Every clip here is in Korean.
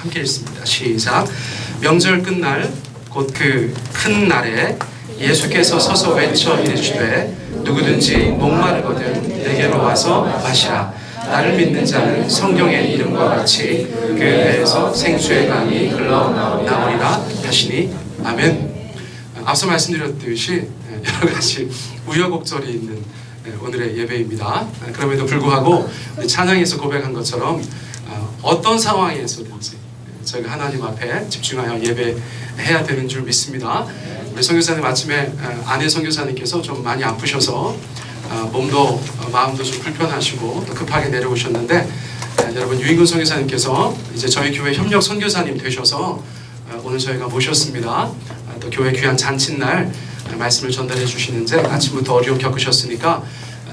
함께 읽습니다. 시작. 명절 끝날 곧 그 큰 날에 예수께서 서서 외쳐 이르시되 누구든지 목마르거든 내게로 와서 마시라. 나를 믿는 자는 성경의 이름과 같이 그 배에서 생수의 강이 흘러나오리라 하시니 아멘. 앞서 말씀드렸듯이 여러 가지 우여곡절이 있는 오늘의 예배입니다. 그럼에도 불구하고 찬양에서 고백한 것처럼 어떤 상황에서든지 저희가 하나님 앞에 집중하여 예배해야 되는 줄 믿습니다. 우리 선교사님 아침에 아내 선교사님께서 좀 많이 아프셔서 몸도 마음도 좀 불편하시고 또 급하게 내려오셨는데 여러분 유인근 선교사님께서 이제 저희 교회 협력 선교사님 되셔서 오늘 저희가 모셨습니다. 또 교회 귀한 잔칫날 말씀을 전달해 주시는데 아침부터 어려움 겪으셨으니까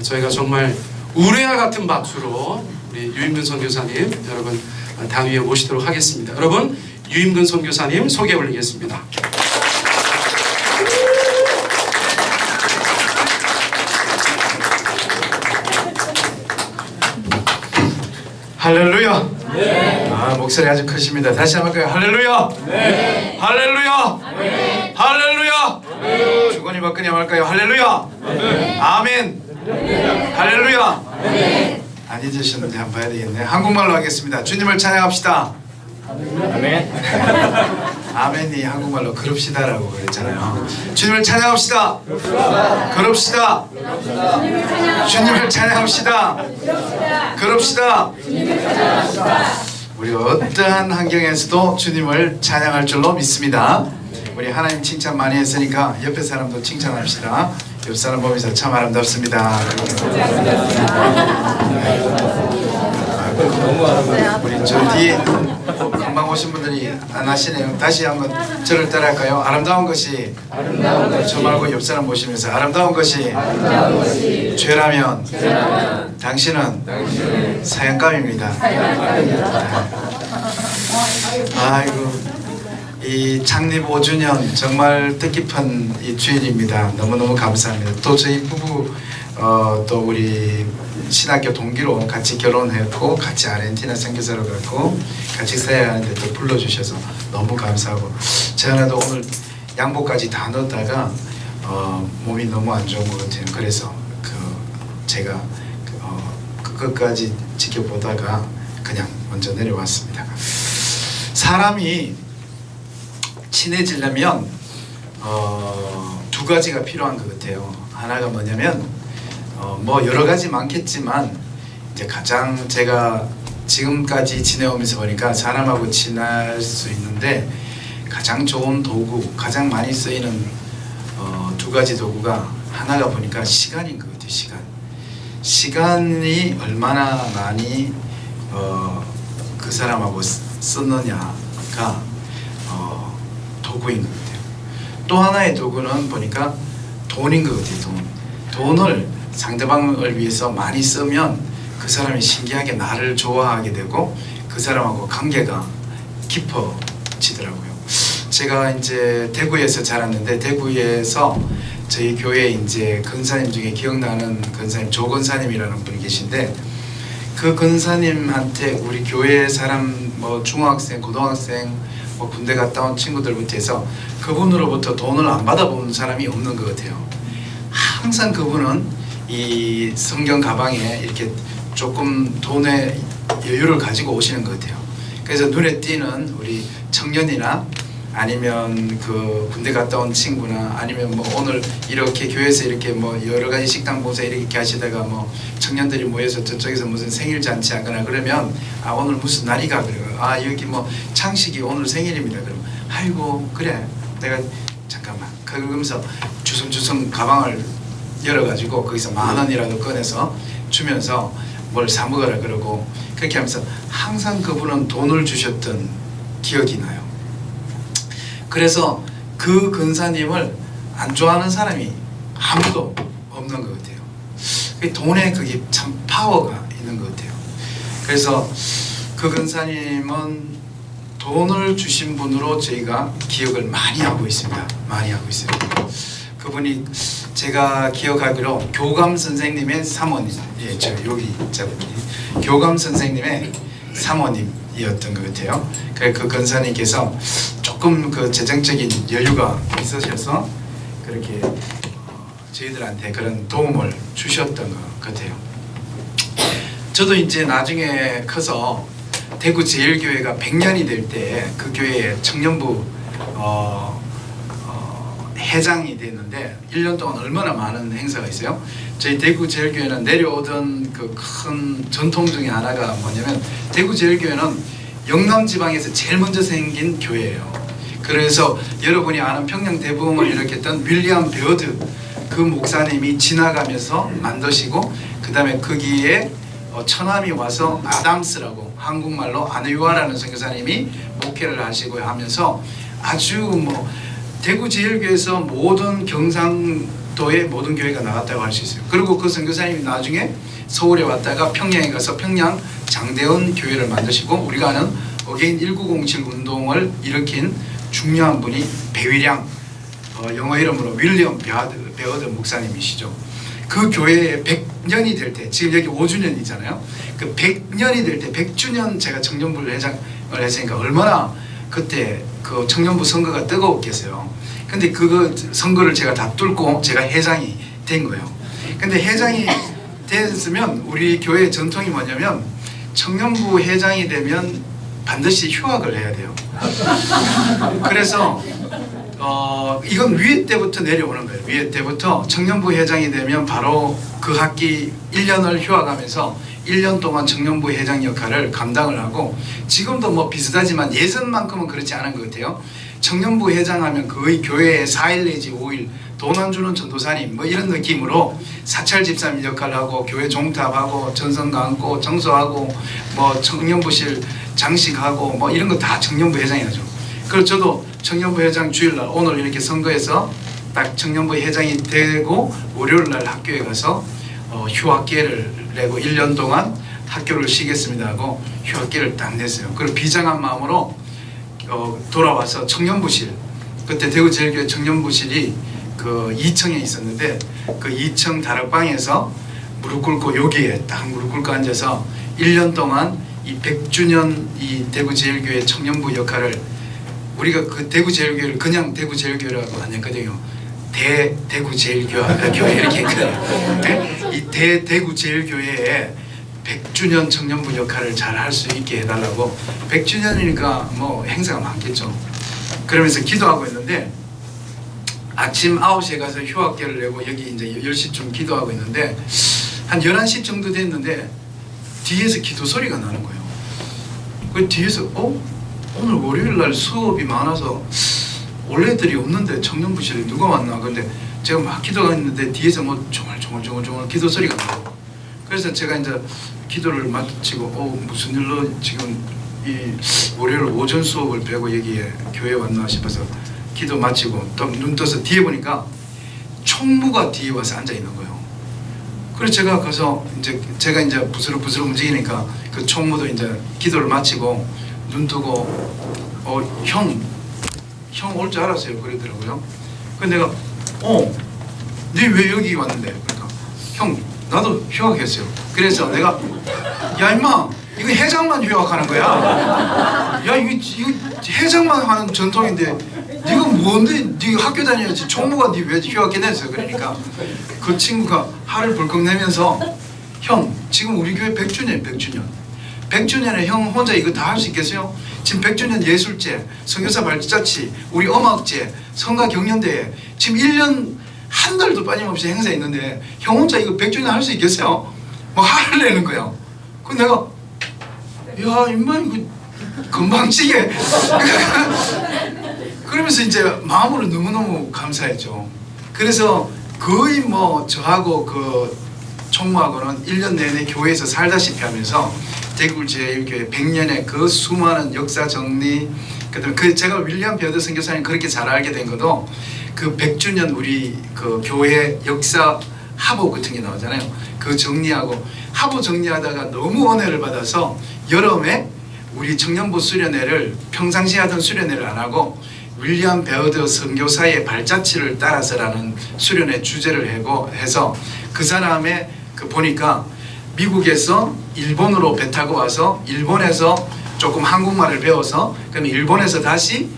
저희가 정말 우레와 같은 박수로 우리 유임근 선교사님 여러분 단 위에 모시도록 하겠습니다. 여러분 유임근 선교사님 소개 올리겠습니다. 할렐루야. 네. 목소리 아주 크십니다. 다시 한번 할까요? 할렐루야. 네. 할렐루야. 네. 할렐루야. 네. 주거니 받거니 할까요? 할렐루야. 네. 아멘. 네. 할렐루야. 네. 안 잊으셨는지 한번 봐야 되겠네. 한국말로 하겠습니다. 주님을 찬양합시다. 아멘. 아멘이 한국말로 그럽시다라고 그랬잖아요. 주님을 찬양합시다. 그럽시다. 주님을 찬양합시다. 그럽시다. 우리 어떠한 환경에서도 주님을 찬양할 줄로 믿습니다. 우리 하나님 칭찬 많이 했으니까 옆에 사람도 칭찬합시다. 옆 사람 보면서 참 아름답습니다. 우리 저 뒤에 금방 오신 분들이 안 하시네요. 다시 한번 저를 따라할까요? 아름다운 것이 저 말고 옆 사람 보시면서 아름다운 것이 죄라면 당신은 사형감입니다. 아이고 이 창립 5주년 정말 뜻깊은 이 주일입니다. 너무너무 감사합니다. 또 저희 부부 또 우리 신학교 동기로 같이 결혼했고 같이 아르헨티나 선교사로 갔고 같이 사역하는데 또 불러주셔서 너무 감사하고 제가 오늘 양복까지 다 넣었다가 몸이 너무 안 좋은 것 같아요. 그래서 제가 끝까지 지켜보다가 그냥 먼저 내려왔습니다. 사람이 친해지려면 두 가지가 필요한 것 같아요. 하나가 뭐냐면 뭐 여러 가지 많겠지만 이제 가장 제가 지금까지 지내오면서 보니까 사람하고 친할 수 있는데 가장 좋은 도구, 가장 많이 쓰이는 두 가지 도구가 하나가 보니까 시간인 것 같아요. 시간이 얼마나 많이 그 사람하고 쓰느냐가 도구인 것 같아요. 또 하나의 도구는 보니까 돈인 것 같아요. 돈을 상대방을 위해서 많이 쓰면 그 사람이 신기하게 나를 좋아하게 되고 그 사람하고 관계가 깊어지더라고요. 제가 이제 대구에서 자랐는데 대구에서 저희 교회 이제 근사님 중에 기억나는 근사님 조근사님이라는 분이 계신데 그 근사님한테 우리 교회 사람 뭐 중학생, 고등학생, 뭐 군대 갔다 온 친구들부터 해서 그분으로부터 돈을 안 받아본 사람이 없는 것 같아요. 항상 그분은 이 성경 가방에 이렇게 조금 돈의 여유를 가지고 오시는 것 같아요. 그래서 눈에 띄는 우리 청년이나 아니면 그 군대 갔다 온 친구나 아니면 뭐 오늘 이렇게 교회에서 이렇게 뭐 여러 가지 식당 봉사 이렇게 하시다가 뭐 청년들이 모여서 저쪽에서 무슨 생일 잔치 하거나 그러면 아 오늘 무슨 날이가 그래요. 아 여기 뭐 창식이 오늘 생일입니다. 그러면 아이고 그래 내가 잠깐만 그러면서 주섬주섬 가방을 열어가지고 거기서 10,000원이라도 꺼내서 주면서 뭘 사 먹으라 그러고 그렇게 하면서 항상 그분은 돈을 주셨던 기억이 나요. 그래서 그 근사님을 안 좋아하는 사람이 아무도 없는 것 같아요. 돈에 그게 참 파워가 있는 것 같아요. 그래서 그 근사님은 돈을 주신 분으로 저희가 기억을 많이 하고 있습니다. 많이 하고 있어요. 그분이 제가 기억하기로 교감 선생님의 사모님, 예, 저 여기 교감 선생님의 사모님, 이었던 것 같아요. 그 권사님께서 조금 그 재정적인 여유가 있으셔서 그렇게 저희들한테 그런 도움을 주셨던 것 같아요. 저도 이제 나중에 커서 대구 제일교회가 100년이 될 때 그 교회에 청년부 회장이 됐는데 1년 동안 얼마나 많은 행사가 있어요. 저희 대구 제일교회는 내려오던 그 큰 전통 중에 하나가 뭐냐면, 대구 제일교회는 영남 지방에서 제일 먼저 생긴 교회예요. 그래서 여러분이 아는 평양 대부흥을 일으켰던 윌리엄 베어드 그 목사님이 지나가면서 만드시고, 그 다음에 거기에 처남이 와서 아담스라고, 한국말로 안의화라는 선교사님이 목회를 하시고 하면서 아주 뭐 대구 제일교회에서 모든 경상도의 모든 교회가 나갔다고 할 수 있어요. 그리고 그 선교사님이 나중에 서울에 왔다가 평양에 가서 평양 장대원 교회를 만드시고, 우리가 아는 어게인 1907 운동을 일으킨 중요한 분이 배위량, 영어 이름으로 윌리엄 베어드 목사님이시죠. 그 교회에 100년이 될 때, 지금 여기 5주년이잖아요. 그 100년이 될 때, 100주년 제가 청년부 회장을 했으니까 얼마나 그때 그 청년부 선거가 뜨거웠겠어요. 근데 그거 선거를 제가 다 뚫고 제가 회장이 된 거예요. 근데 회장이 됐으면 우리 교회의 전통이 뭐냐면, 청년부 회장이 되면 반드시 휴학을 해야 돼요. 그래서 이건 위에 때부터 내려오는 거예요. 위에 때부터 청년부 회장이 되면 바로 그 학기 1년을 휴학하면서 1년 동안 청년부 회장 역할을 감당을 하고, 지금도 뭐 비슷하지만 예전만큼은 그렇지 않은 것 같아요. 청년부 회장하면 거의 교회에 4일 내지 5일 돈 안 주는 전도사님 뭐 이런 느낌으로 사찰 집사님 역할을 하고, 교회 종탑하고, 전선 감고, 청소하고, 뭐 청년부실 장식하고 뭐 이런 거 다 청년부 회장이 하죠. 그래서 저도 청년부 회장 주일날, 오늘 이렇게 선거해서 딱 청년부 회장이 되고 월요일날 학교에 가서 휴학기를 내고 1년 동안 학교를 쉬겠습니다 하고 휴학기를 딱 냈어요. 그리고 비장한 마음으로 돌아와서 청년부실, 그때 대구 제일교회 청년부실이 그 2층에 있었는데, 그 2층 다락방에서 무릎 꿇고, 여기에 딱 무릎 꿇고 앉아서 1년 동안 이 100주년 이 대구 제일교회 청년부 역할을, 우리가 그 대구 제일교회를 그냥 대구 제일교회라고 안 했거든요. 대구 제일교회 이렇게 했거든요. 네? 이 대구 제일교회에 100주년 청년부 역할을 잘 할 수 있게 해달라고. 100주년이니까 뭐 행사가 많겠죠. 그러면서 기도하고 있는데, 아침 9시에 가서 휴학계를 내고 여기 이제 10시쯤 기도하고 있는데, 한 11시 정도 됐는데 뒤에서 기도 소리가 나는 거예요. 그 뒤에서 오늘 월요일날 수업이 많아서 원래들이 없는데 청년부실에 누가 왔나. 근데 제가 막 기도가 있는데 뒤에서 뭐 조물조물 기도 소리가 나고, 그래서 제가 이제 기도를 마치고 무슨 일로 지금 이 월요일 오전 수업을 빼고 여기에 교회에 왔나 싶어서 기도 마치고 또 눈 떠서 뒤에 보니까 총무가 뒤에 와서 앉아 있는 거예요. 그래서 제가 가서 제가 부스럭부스럭 움직이니까 그 총무도 이제 기도를 마치고 눈 뜨고 형 올 줄 알았어요 그러더라고요. 근데 내가 네 왜 여기 왔는데? 그러니까 형 나도 휴학했어요. 그래서 내가 야 임마 이거 회장만 휴학하는 거야? 야 이거 회장만 하는 전통인데 네가 뭔데? 네 학교 다녀야지. 총무가 네 왜 휴학했어? 그러니까 그 친구가 화를 벌컥 내면서 형 지금 우리 교회 100주년에 형 혼자 이거 다 할 수 있겠어요? 지금 100주년 예술제, 선교사 발자취, 우리 음악제, 성가 경연대회 지금 1년 한 달도 빠짐없이 행사 있는데 형 혼자 이거 100주년 할 수 있겠어요? 뭐 화를 내는 거야. 그 내가 야 임마 이거 금방지게 그러면서 이제 마음으로 너무너무 감사했죠. 그래서 거의 뭐 저하고 그 총무하고는 1년 내내 교회에서 살다시피 하면서 대구 제일교회 100년의 그 수많은 역사 정리, 그다음에 그 제가 윌리엄 베어드 선교사님 그렇게 잘 알게 된 것도 그 100주년 우리 그 교회 역사 하보 같은 게 나오잖아요. 그 정리하고 하보 정리하다가 너무 은혜를 받아서 여름에 우리 청년부 수련회를 평상시에 하던 수련회를 안 하고 윌리엄 베어드 선교사의 발자취를 따라서라는 수련회 주제를 해서 그 사람의 그 보니까 미국에서 일본으로 배 타고 와서 일본에서 조금 한국말을 배워서 그럼 일본에서 다시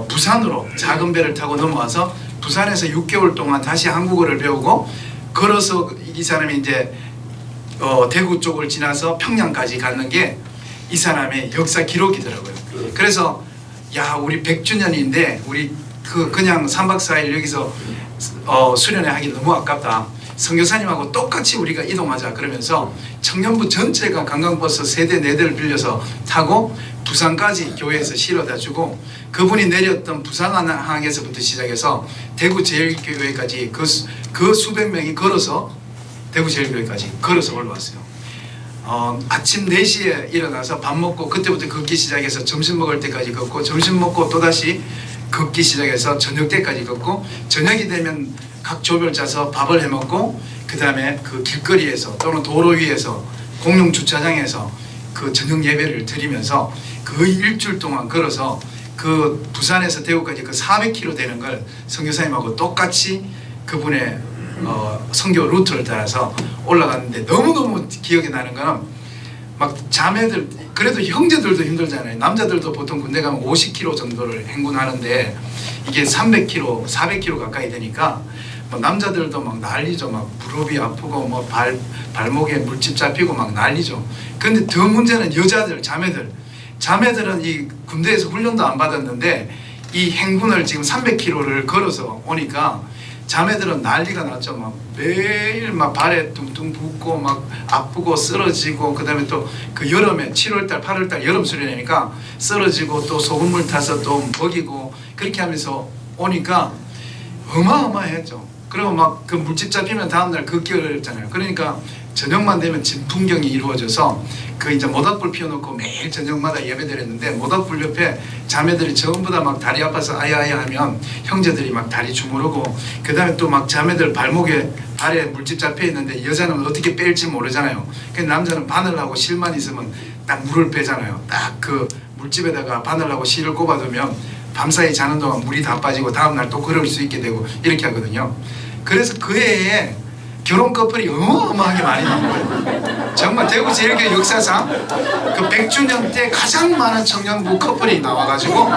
부산으로 작은 배를 타고 넘어와서 부산에서 6개월 동안 다시 한국어를 배우고 걸어서 이 사람이 이제 대구 쪽을 지나서 평양까지 가는 게 이 사람의 역사 기록이더라고요. 그래서 야, 우리 100주년인데 우리 그냥 3박 4일 여기서 수련회 하기 너무 아깝다. 선교사님하고 똑같이 우리가 이동하자. 그러면서 청년부 전체가 관광버스 3대 4대를 빌려서 타고 부산까지 교회에서 실어다 주고 그분이 내렸던 부산항에서부터 시작해서 대구제일교회까지 그 수백 명이 걸어서 대구제일교회까지 걸어서 올라왔어요. 아침 4시에 일어나서 밥 먹고 그때부터 걷기 시작해서 점심 먹을 때까지 걷고 점심 먹고 또다시 걷기 시작해서 저녁 때까지 걷고 저녁이 되면 각 조별 짜서 밥을 해 먹고 그 다음에 그 길거리에서 또는 도로 위에서 공용 주차장에서 그 저녁 예배를 드리면서 거의 일주일 동안 걸어서 그 부산에서 대구까지 그 400km 되는 걸 선교사님하고 똑같이 그분의 선교 루트를 따라서 올라갔는데 너무너무 기억이 나는 거는 막 자매들 그래도 형제들도 힘들잖아요. 남자들도 보통 군대 가면 50km 정도를 행군하는데 이게 300km, 400km 가까이 되니까 뭐 남자들도 막 난리죠. 막 무릎이 아프고 뭐 발목에 물집 잡히고 막 난리죠. 근데 더 문제는 여자들, 자매들은 이 군대에서 훈련도 안 받았는데 이 행군을 지금 300km를 걸어서 오니까 자매들은 난리가 났죠. 막 매일 막 발에 둥둥 붓고 막 아프고 쓰러지고 그 다음에 또 그 여름에 7월달 8월달 여름 수련회니까 쓰러지고 또 소금물 타서 또 먹이고 그렇게 하면서 오니까 어마어마했죠. 그리고 막 그 물집 잡히면 다음날 걷기어렵잖아요. 그러니까 저녁만 되면 진풍경이 이루어져서 그 이제 모닥불 피워놓고 매일 저녁마다 예배드렸는데 모닥불 옆에 자매들이 전부 다 막 다리 아파서 아야아야 하면 형제들이 막 다리 주무르고 그 다음에 또 막 자매들 발에 물집 잡혀 있는데 여자는 어떻게 뺄지 모르잖아요. 그 남자는 바늘하고 실만 있으면 딱 물을 빼잖아요. 딱 그 물집에다가 바늘하고 실을 꼽아두면 밤사이 자는 동안 물이 다 빠지고 다음날 또 걸을 수 있게 되고 이렇게 하거든요. 그래서 그 해에 결혼 커플이 어마어마하게 많이 나온 거예요. 정말 대구 제일교회 역사상 그 100주년 때 가장 많은 청년부 커플이 나와가지고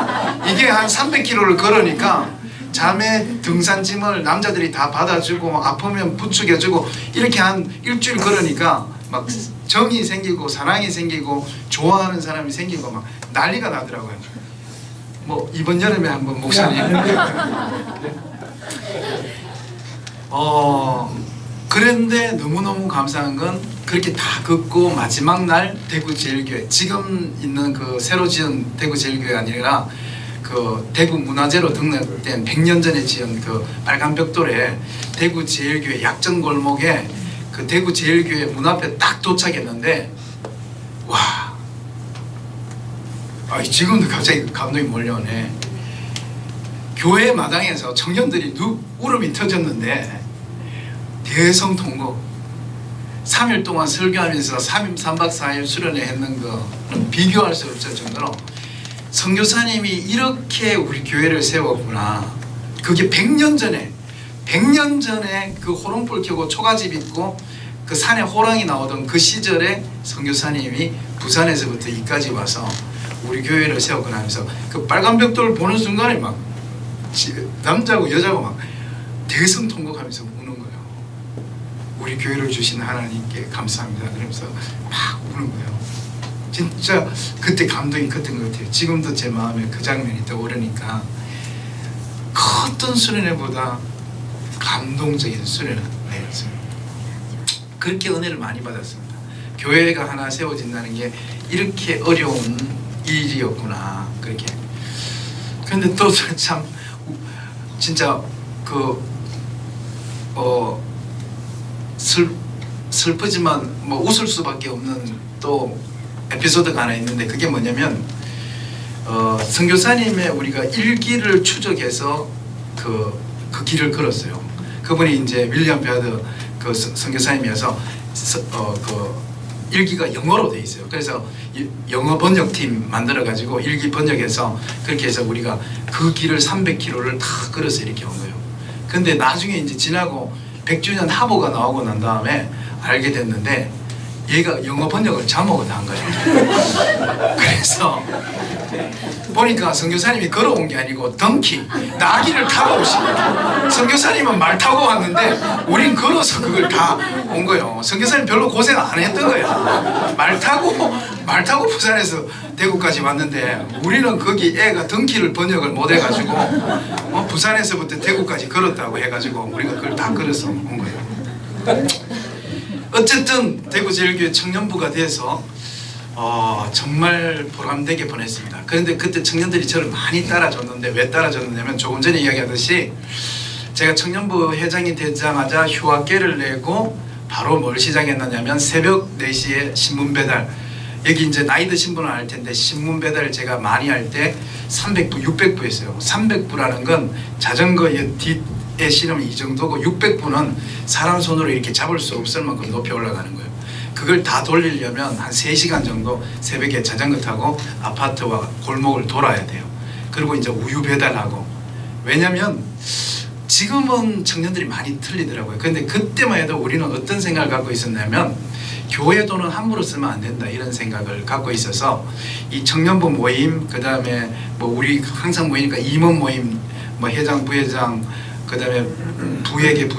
이게 한 300km를 걸으니까 자매 등산짐을 남자들이 다 받아주고 아프면 부축해주고 이렇게 한 일주일 걸으니까 막 정이 생기고 사랑이 생기고 좋아하는 사람이 생기고 막 난리가 나더라고요. 뭐 이번 여름에 한번 목사님 그런데 너무너무 감사한 건 그렇게 다 걷고 마지막 날 대구제일교회 지금 있는 그 새로 지은 대구제일교회가 아니라 그 대구 문화재로 등록된 100년 전에 지은 그 빨간 벽돌에 대구제일교회 약정골목에 그 대구제일교회 문 앞에 딱 도착했는데 와 지금도 갑자기 감동이 몰려오네. 교회 마당에서 청년들이 울음이 터졌는데 대성통곡 3일 동안 설교하면서 3박 4일 수련회 했는 거는 비교할 수 없을 정도로 선교사님이 이렇게 우리 교회를 세웠구나. 그게 100년 전에 그 호롱불 켜고 초가집 입고 그 산에 호랑이 나오던 그 시절에 선교사님이 부산에서부터 이까지 와서 우리 교회를 세웠구나 하면서 그 빨간 벽돌을 보는 순간에 막 남자고 여자고 막 대성통곡하면서 우는 거예요. 우리 교회를 주신 하나님께 감사합니다. 그러면서 막 우는 거예요. 진짜 그때 감동이 컸던 것 같아요. 지금도 제 마음에 그 장면이 떠오르니까 어떤 수련회보다 감동적인 수련회였습니다. 그렇게 은혜를 많이 받았습니다. 교회가 하나 세워진다는 게 이렇게 어려운 일이었구나. 그렇게. 그런데 또 참 진짜 슬프지만 뭐 웃을 수밖에 없는 또 에피소드가 하나 있는데 그게 뭐냐면 선교사님의 우리가 일기를 추적해서 그 길을 걸었어요. 그분이 이제 윌리엄 베어드 그 선교사님이어서 그 일기가 영어로 돼 있어요. 그래서 영어 번역팀 만들어 가지고 일기 번역해서 그렇게 해서 우리가 그 길을 300km를 다 걸어서 이렇게 온 거예요. 근데 나중에 이제 지나고 100주년 하보가 나오고 난 다음에 알게 됐는데 얘가 영어 번역을 자막을 한 거예요. 그래서 보니까 선교사님이 걸어온 게 아니고 덩키, 나귀를 타고 오신 거예요. 선교사님은 말 타고 왔는데 우린 걸어서 그걸 다 온 거예요. 선교사님 별로 고생 안 했던 거야. 말 타고 부산에서 대구까지 왔는데 우리는 거기 애가 덩키를 번역을 못 해가지고 부산에서부터 대구까지 걸었다고 해가지고 우리가 그걸 다 걸어서 온 거예요. 어쨌든 대구제일교회 청년부가 돼서 정말 보람되게 보냈습니다. 그런데 그때 청년들이 저를 많이 따라줬는데 왜 따라줬느냐면 조금 전에 이야기하듯이 제가 청년부 회장이 되자마자 휴학계를 내고 바로 뭘 시작했느냐면 새벽 4시에 신문 배달, 여기 이제 나이 드신 분은 알 텐데 신문 배달을 제가 많이 할 때 300부, 600부 했어요. 300부라는 건 자전거의 뒷에 실으면 이 정도고 600부는 사람 손으로 이렇게 잡을 수 없을 만큼 높이 올라가는 거예요. 그걸 다 돌리려면 한 3시간 정도 새벽에 자전거 타고 아파트와 골목을 돌아야 돼요. 그리고 이제 우유 배달하고. 왜냐면 지금은 청년들이 많이 틀리더라고요. 근데 그때만 해도 우리는 어떤 생각을 갖고 있었냐면 교회 돈은 함부로 쓰면 안 된다 이런 생각을 갖고 있어서 이 청년부 모임, 그 다음에 뭐 우리 항상 모이니까 임원 모임, 뭐 회장, 부회장, 그 다음에 부회계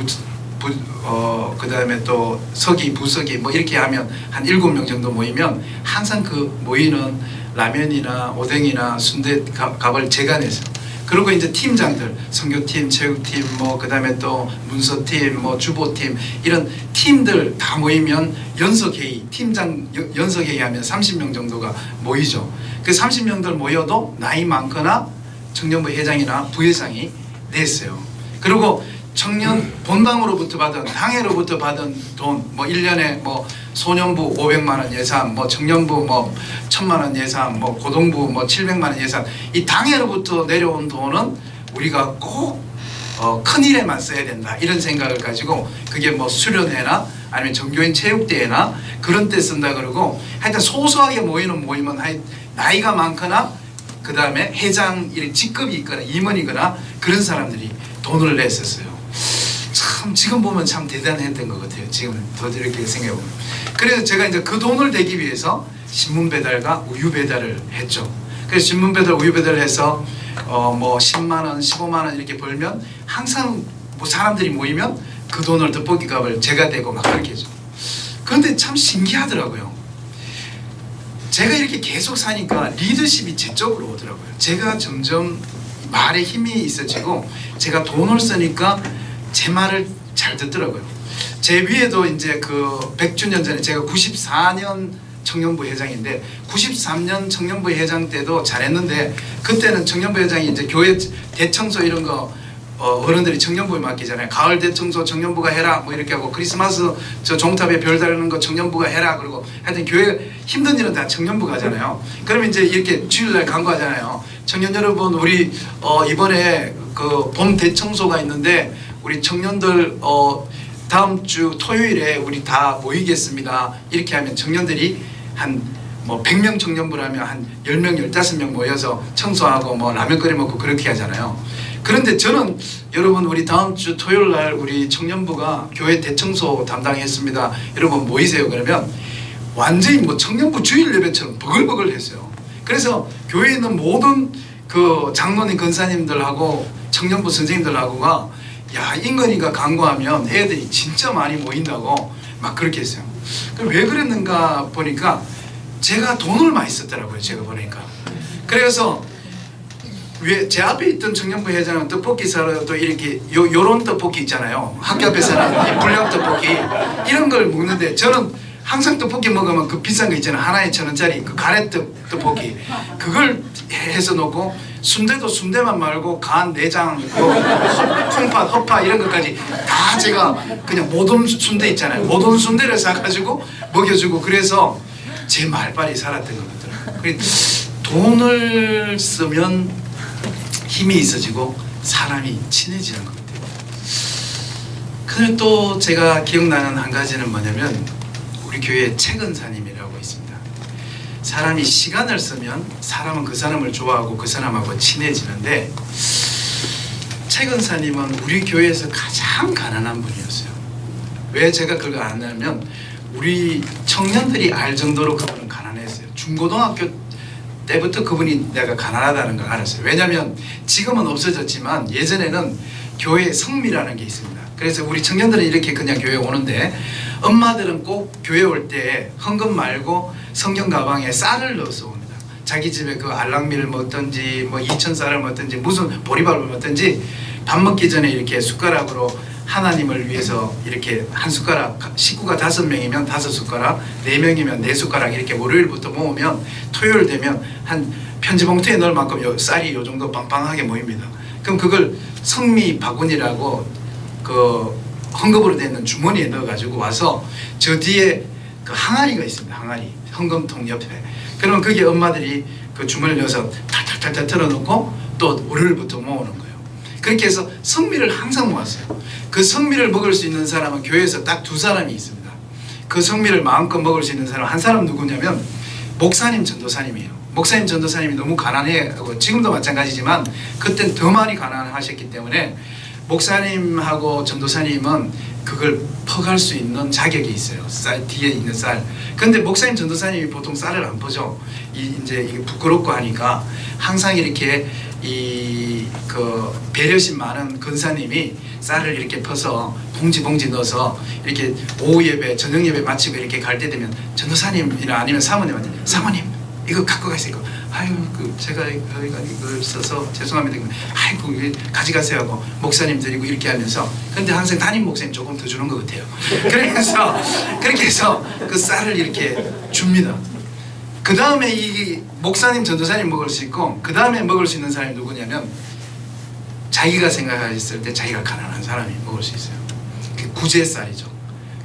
그 다음에 또 서기, 부서기 뭐 이렇게 하면 한 7명 정도 모이면 항상 그 모이는 라면이나 오뎅이나 순대 값을 제가 냈어요. 그리고 이제 팀장들, 선교팀, 체육팀, 뭐 그 다음에 또 문서팀, 뭐 주보팀 이런 팀들 다 모이면 연석회의, 팀장 연석회의하면 30명 정도가 모이죠. 그 30명들 모여도 나이 많거나 청년부 회장이나 부회장이 냈어요. 그리고 청년 본당으로부터 받은, 당회로부터 받은 돈, 뭐 1년에 뭐 소년부 500만 원 예산, 뭐 청년부 뭐 1000만 원 예산, 뭐 고등부 뭐 700만 원 예산, 이 당회로부터 내려온 돈은 우리가 꼭 큰 일에만 써야 된다 이런 생각을 가지고 그게 뭐 수련회나 아니면 정교인 체육대회나 그런 때 쓴다 그러고 하여튼 소소하게 모이는 모임은 나이가 많거나 그 다음에 회장 직급이 있거나 임원이거나 그런 사람들이 돈을 냈었어요. 참 지금 보면 참 대단했던 것 같아요. 지금 더 이렇게 생각해보면. 그래서 제가 이제 그 돈을 내기 위해서 신문 배달과 우유 배달을 했죠. 그래서 신문 배달, 우유 배달을 해서 뭐 10만 원, 15만 원 이렇게 벌면 항상 뭐 사람들이 모이면 그 돈을 떡볶이 값을 제가 대고 막 그렇게 해줘. 그런데 참 신기하더라고요. 제가 이렇게 계속 사니까 리더십이 제 쪽으로 오더라고요. 제가 점점 말에 힘이 있어지고 제가 돈을 쓰니까 제 말을 잘 듣더라고요. 제 위에도 이제 그 100주년 전에 제가 94년 청년부 회장인데 93년 청년부 회장 때도 잘했는데 그때는 청년부 회장이 이제 교회 대청소 이런 거 어른들이 청년부에 맡기잖아요. 가을 대청소 청년부가 해라 뭐 이렇게 하고 크리스마스 저 종탑에 별 달는 거 청년부가 해라 그러고 하여튼 교회 힘든 일은 다 청년부가 하잖아요. 그러면 이제 이렇게 주일날 광고하잖아요. 청년 여러분 우리 이번에 그 봄 대청소가 있는데 우리 청년들 다음 주 토요일에 우리 다 모이겠습니다. 이렇게 하면 청년들이 한 뭐 100명 청년부라면 한 10명, 15명 모여서 청소하고 뭐 라면 끓여 먹고 그렇게 하잖아요. 그런데 저는 여러분 우리 다음 주 토요일 날 우리 청년부가 교회 대청소 담당했습니다. 여러분 모이세요. 그러면 완전히 뭐 청년부 주일 예배처럼 버글버글 했어요. 그래서 교회에 있는 모든 그 장로님 권사님들하고 청년부 선생님들하고가 야 인건이가 강구하면 애들이 진짜 많이 모인다고 막 그렇게 했어요. 그럼 왜 그랬는가 보니까 제가 돈을 많이 썼더라고요. 제가 보니까. 그래서 왜 제 앞에 있던 청년부 회장은 떡볶이 사러 또 이렇게 요런 떡볶이 있잖아요. 학교 앞에 사는 불량 떡볶이 이런 걸 먹는데 저는 항상 떡볶이 먹으면 그 비싼 거 있잖아요. 하나에 1,000원짜리 그 가래떡 떡볶이 그걸 해서 놓고 순대도 순대만 말고 간, 내장, 콩팥, 허파 이런 것까지 다 제가 그냥 모든 순대 있잖아요. 모든 순대를 사가지고 먹여주고 그래서 제 말빨이 살았던 것 같더라고요. 돈을 쓰면 힘이 있어지고 사람이 친해지는 것 같아요. 그리고 또 제가 기억나는 한 가지는 뭐냐면 우리 교회에 최근사님이라고 있습니다. 사람이 시간을 쓰면 사람은 그 사람을 좋아하고 그 사람하고 친해지는데 최근사님은 우리 교회에서 가장 가난한 분이었어요. 왜 제가 그걸 아냐면 우리 청년들이 알 정도로 그분은 가난했어요. 중고등학교 때부터 그분이 내가 가난하다는 걸 알았어요. 왜냐하면 지금은 없어졌지만 예전에는 교회에 성미라는 게 있습니다. 그래서 우리 청년들은 이렇게 그냥 교회에 오는데 엄마들은 꼭 교회 올 때 헌금 말고 성경 가방에 쌀을 넣어서 옵니다. 자기 집에 그 알랑미를 먹든지 뭐 2,000쌀을 먹든지 무슨 보리밥을 먹든지 밥 먹기 전에 이렇게 숟가락으로 하나님을 위해서 이렇게 한 숟가락, 식구가 5명이면 5숟가락, 4명이면 4숟가락 이렇게 월요일부터 모으면 토요일 되면 한 편지봉투에 넣을 만큼 쌀이 요 정도 빵빵하게 모입니다. 그럼 그걸 성미 바구니라고 그 헌금으로 되는 주머니에 넣어가지고 와서 저 뒤에 그 항아리가 있습니다. 항아리, 헌금통 옆에. 그러면 거기에 엄마들이 그 주머니를 넣어서 탈탈탈탈 털어놓고 또 월요일부터 모으는 거예요. 그렇게 해서 성미를 항상 모았어요. 그 성미를 먹을 수 있는 사람은 교회에서 딱 2사람이 있습니다. 그 성미를 마음껏 먹을 수 있는 사람 한 사람 누구냐면 목사님, 전도사님이에요. 목사님, 전도사님이 너무 가난해하고 지금도 마찬가지지만 그때는 더 많이 가난하셨기 때문에 목사님하고 전도사님은 그걸 퍼갈 수 있는 자격이 있어요. 쌀 뒤에 있는 쌀. 근데 목사님, 전도사님이 보통 쌀을 안 퍼죠. 이제 이게 부끄럽고 하니까 항상 이렇게 그 배려심 많은 근사님이 쌀을 이렇게 퍼서 봉지 넣어서 이렇게 오후 예배, 저녁 예배 마치고 이렇게 갈 때 되면 전도사님이나 아니면 사모님한테 사모님 이거 갖고 가세요. 아유 그 제가 이걸 써서 죄송합니다. 아이고 가져가세요 하고 목사님 드리고 이렇게 하면서 근데 항상 담임 목사님 조금 더 주는 것 같아요. 그래서 그렇게 해서 그 쌀을 이렇게 줍니다. 그 다음에 이 목사님, 전도사님 먹을 수 있고 그 다음에 먹을 수 있는 사람이 누구냐면 자기가 생각했을 때 자기가 가난한 사람이 먹을 수 있어요. 그 구제쌀이죠.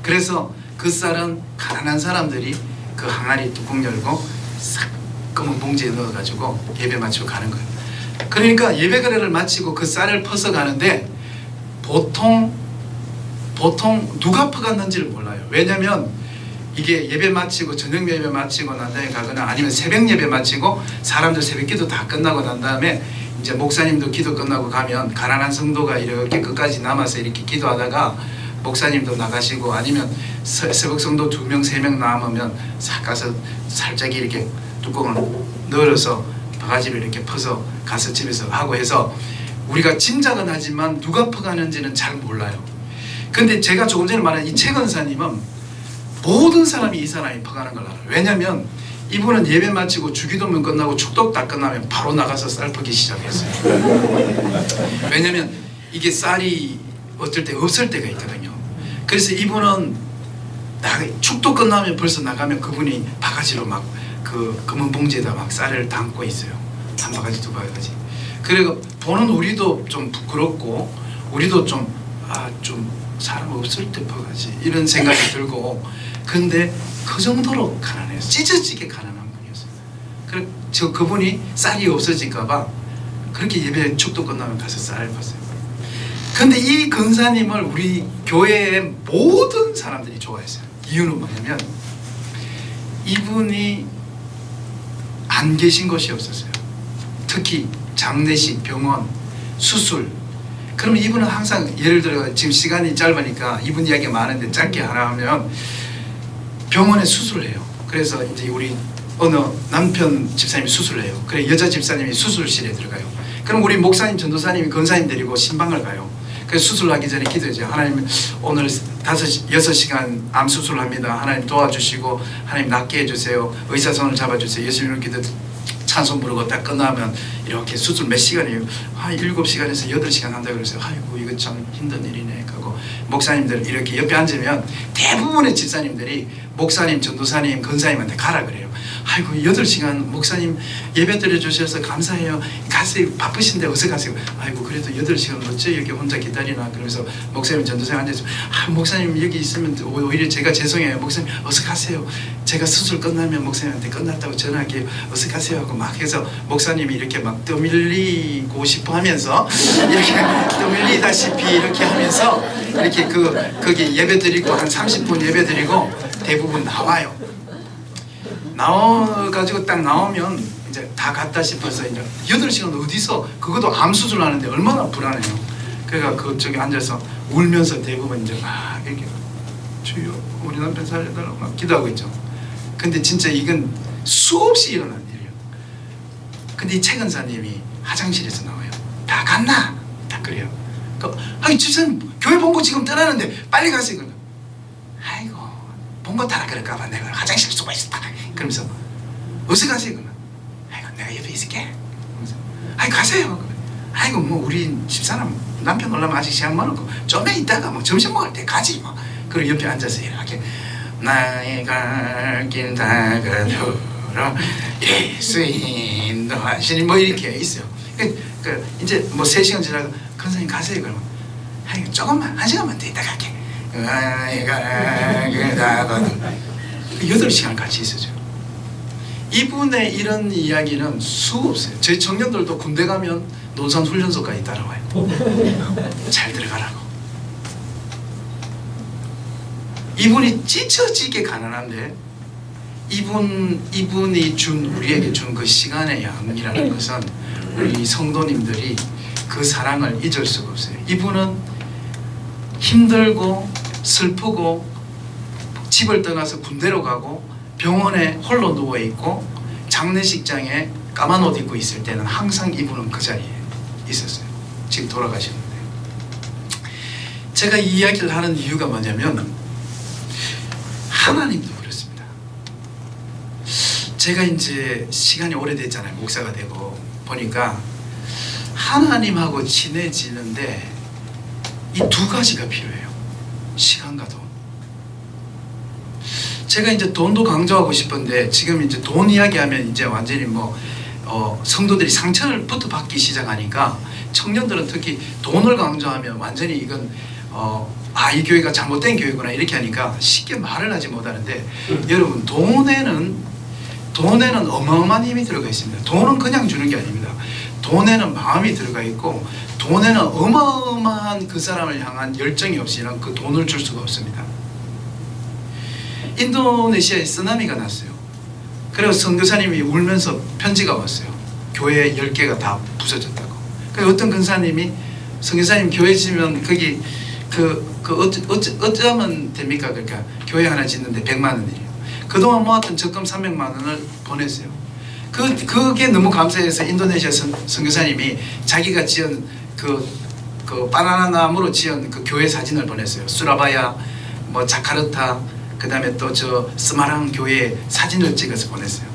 그래서 그 쌀은 가난한 사람들이 그 항아리 뚜껑 열고 싹 검은 봉지에 넣어가지고 예배 마치고 가는 거예요. 그러니까 예배 거래를 마치고 그 쌀을 퍼서 가는데 보통 누가 퍼갔는지를 몰라요. 왜냐면 이게 예배 마치고 저녁 예배 마치고 난 다음에 가거나 아니면 새벽 예배 마치고 사람들 새벽 기도 다 끝나고 난 다음에 이제 목사님도 기도 끝나고 가면 가난한 성도가 이렇게 끝까지 남아서 이렇게 기도하다가 목사님도 나가시고 아니면 새벽 성도 2명 3명 남으면 싹 가서 살짝 이렇게 뚜껑을 넣어서 바가지를 이렇게 퍼서 가서 집에서 하고 해서 우리가 짐작은 하지만 누가 퍼가는지는 잘 몰라요. 근데 제가 조금 전에 말한 이 최건사님은 모든 사람이 이 사람이 퍼가는 걸 알아요. 왜냐면 이분은 예배 마치고 주기도문 끝나고 축독 다 끝나면 바로 나가서 쌀 퍼기 시작했어요. 왜냐면 이게 쌀이 어떨 때 없을 때가 있거든요. 그래서 이분은 축독 끝나면 벌써 나가면 그분이 바가지로 막 그 검은 봉지에다 막 쌀을 담고 있어요. 한 바가지 두 바가지. 그리고 보는 우리도 좀 부끄럽고 우리도 좀 사람 없을 때 퍼가지 이런 생각이 들고 근데 그 정도로 가난해요. 찢어지게 가난한 분이었어요. 그래서 그분이 쌀이 없어질까봐 그렇게 예배 축도 끝나면 가서 쌀을 봤어요. 근데 이 근사님을 우리 교회의 모든 사람들이 좋아했어요. 이유는 뭐냐면 이분이 안 계신 것이 없었어요. 특히 장례식, 병원, 수술. 그러면 이분은 항상 예를 들어 지금 시간이 짧으니까 이분 이야기가 많은데 짧게 하나 하면 병원에 수술을 해요. 그래서 이제 우리 어느 남편 집사님이 수술을 해요. 그래 여자 집사님이 수술실에 들어가요. 그럼 우리 목사님, 전도사님이 건사님 데리고 신방을 가요. 그래서 수술하기 전에 기도해요. 하나님 오늘 6시간 암 수술을 합니다. 하나님 도와주시고 하나님 낫게 해주세요. 의사 손을 잡아주세요. 예수님을 기도 찬송 부르고 딱 끝나면 이렇게 수술 몇 시간이에요? 7시간에서 8시간 한다고 그래서 아이고 이거 참 힘든 일이네 하고 목사님들 이렇게 옆에 앉으면 대부분의 집사님들이 목사님, 전도사님, 건사님한테 가라 그래요. 아이고 8시간 목사님 예배 드려주셔서 감사해요. 가세요. 바쁘신데 어서 가세요. 아이고 그래도 8시간 어째 이렇게 혼자 기다리나. 그러면서 목사님, 전도사님 앉아서 목사님 여기 있으면 오히려 제가 죄송해요. 목사님 어서 가세요. 제가 수술 끝나면 목사님한테 끝났다고 전화할게요. 어서 가세요 하고 막 해서 목사님이 이렇게 막 떠밀리고 싶어 하면서 이렇게 떠밀리다시피 이렇게 하면서 이렇게 거기 예배 드리고 한 30분 예배 드리고 대부분 나와요. 나와가지고 딱 나오면 이제 다 갔다 싶어서 이제 8시간 어디서 그것도 암 수술하는데 얼마나 불안해요. 그러니까 그쪽에 앉아서 울면서 대부분 이제 막 이렇게 주여 우리 남편 살려달라고 막 기도하고 있죠. 근데 진짜 이건 수없이 일어난 일이에요. 근데 이 최 권사님이 화장실에서 나와요. 다 갔나? 다 그래요. 아니 집사님 교회 본부 지금 떠나는데 빨리 가세요. 그러면 아이고 본부 타라 그럴까봐 내가 화장실 숨어 있었다. 그러면서 어서 가세요. 그러면 아이고 내가 옆에 있을게. 그러면서 아이 가세요. 그러면 아이고 뭐 우리 집사람 남편 올라면 아직 시간 많고 좀에 있다가 뭐 점심 먹을 때 가지 뭐. 그리고 옆에 앉아서 이렇게 나의 갈 길 다가도록 예수 인도하시니 뭐 이렇게 있어요. 그 이제 뭐 3시간 지나고 권사님 가세요. 그러면 아니 조금만 1시간만 더 있다 갈게. 나의 갈 길 다가도록 8시간 같이 있어죠. 이분의 이런 이야기는 수없어요. 저희 청년들도 군대 가면 논산훈련소까지 따라와요. 잘 들어가라고. 이분이 찢어지게 가난한데 이분이 우리에게 준 그 시간의 양이라는 것은 우리 성도님들이 그 사랑을 잊을 수가 없어요. 이분은 힘들고 슬프고 집을 떠나서 군대로 가고 병원에 홀로 누워있고 장례식장에 까만 옷 입고 있을 때는 항상 이분은 그 자리에 있었어요. 지금 돌아가셨는데 제가 이 이야기를 하는 이유가 뭐냐면 하나님도 그렇습니다. 제가 이제 시간이 오래됐잖아요. 목사가 되고 보니까 하나님하고 친해지는데 이 2가지가 필요해요. 시간과 돈. 제가 이제 돈도 강조하고 싶은데 지금 이제 돈 이야기하면 이제 완전히 성도들이 상처를부터 받기 시작하니까 청년들은 특히 돈을 강조하면 완전히 이건 이 교회가 잘못된 교회구나 이렇게 하니까 쉽게 말을 하지 못하는데 여러분 돈에는 어마어마한 힘이 들어가 있습니다. 돈은 그냥 주는 게 아닙니다. 돈에는 마음이 들어가 있고 돈에는 어마어마한 그 사람을 향한 열정이 없이는 그 돈을 줄 수가 없습니다. 인도네시아에 쓰나미가 났어요. 그래서 선교사님이 울면서 편지가 왔어요. 교회 10개가 다 부서졌다고. 그래서 어떤 권사님이 선교사님 교회 지면 거기 어쩌면 됩니까? 그러니까 교회 하나 짓는데 100만 원이에요. 그동안 모았던 적금 300만 원을 보냈어요. 그게 너무 감사해서 인도네시아 선교사님이 자기가 지은 그 바나나 나무로 지은 그 교회 사진을 보냈어요. 수라바야, 뭐 자카르타, 그 다음에 또 저 스마랑 교회 사진을 찍어서 보냈어요.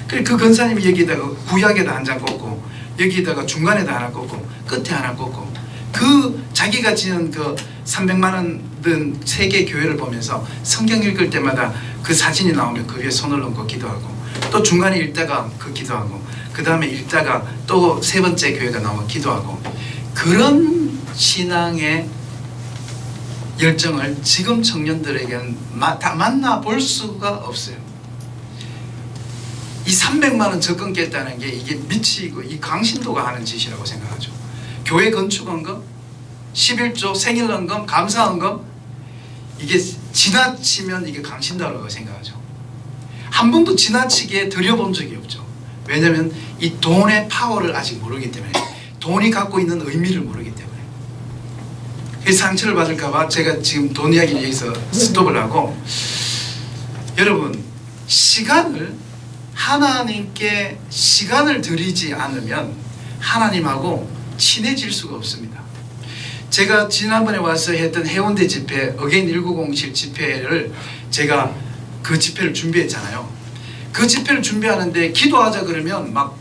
그리고 그 권사님이 여기다가 구약에다 한 장 꽂고 여기다가 중간에다 하나 꽂고 끝에 하나 꽂고 그 자기가 지은 그 300만 원 든 세계 교회를 보면서 성경 읽을 때마다 그 사진이 나오면 그 위에 손을 얹고 기도하고 또 중간에 읽다가 그 기도하고 그 다음에 읽다가 또 3번째 교회가 나오면 기도하고 그런 신앙의 열정을 지금 청년들에게는 다 만나볼 수가 없어요. 이 300만 원 적금 깼다는 게 이게 미치고 이 강신도가 하는 짓이라고 생각하죠. 교회 건축원금, 11조 생일원금, 감사원금 이게 지나치면 이게 강신도라고 생각하죠. 한 번도 지나치게 들여본 적이 없죠. 왜냐하면 이 돈의 파워를 아직 모르기 때문에 돈이 갖고 있는 의미를 모르기 때문에 그 상처를 받을까봐 제가 지금 돈 이야기를 여기서 스톱을 하고 여러분 하나님께 시간을 드리지 않으면 하나님하고 친해질 수가 없습니다. 제가 지난번에 와서 했던 해운대 집회 어게인 1907 집회를 제가 그 집회를 준비했잖아요. 그 집회를 준비하는데 기도하자 그러면 막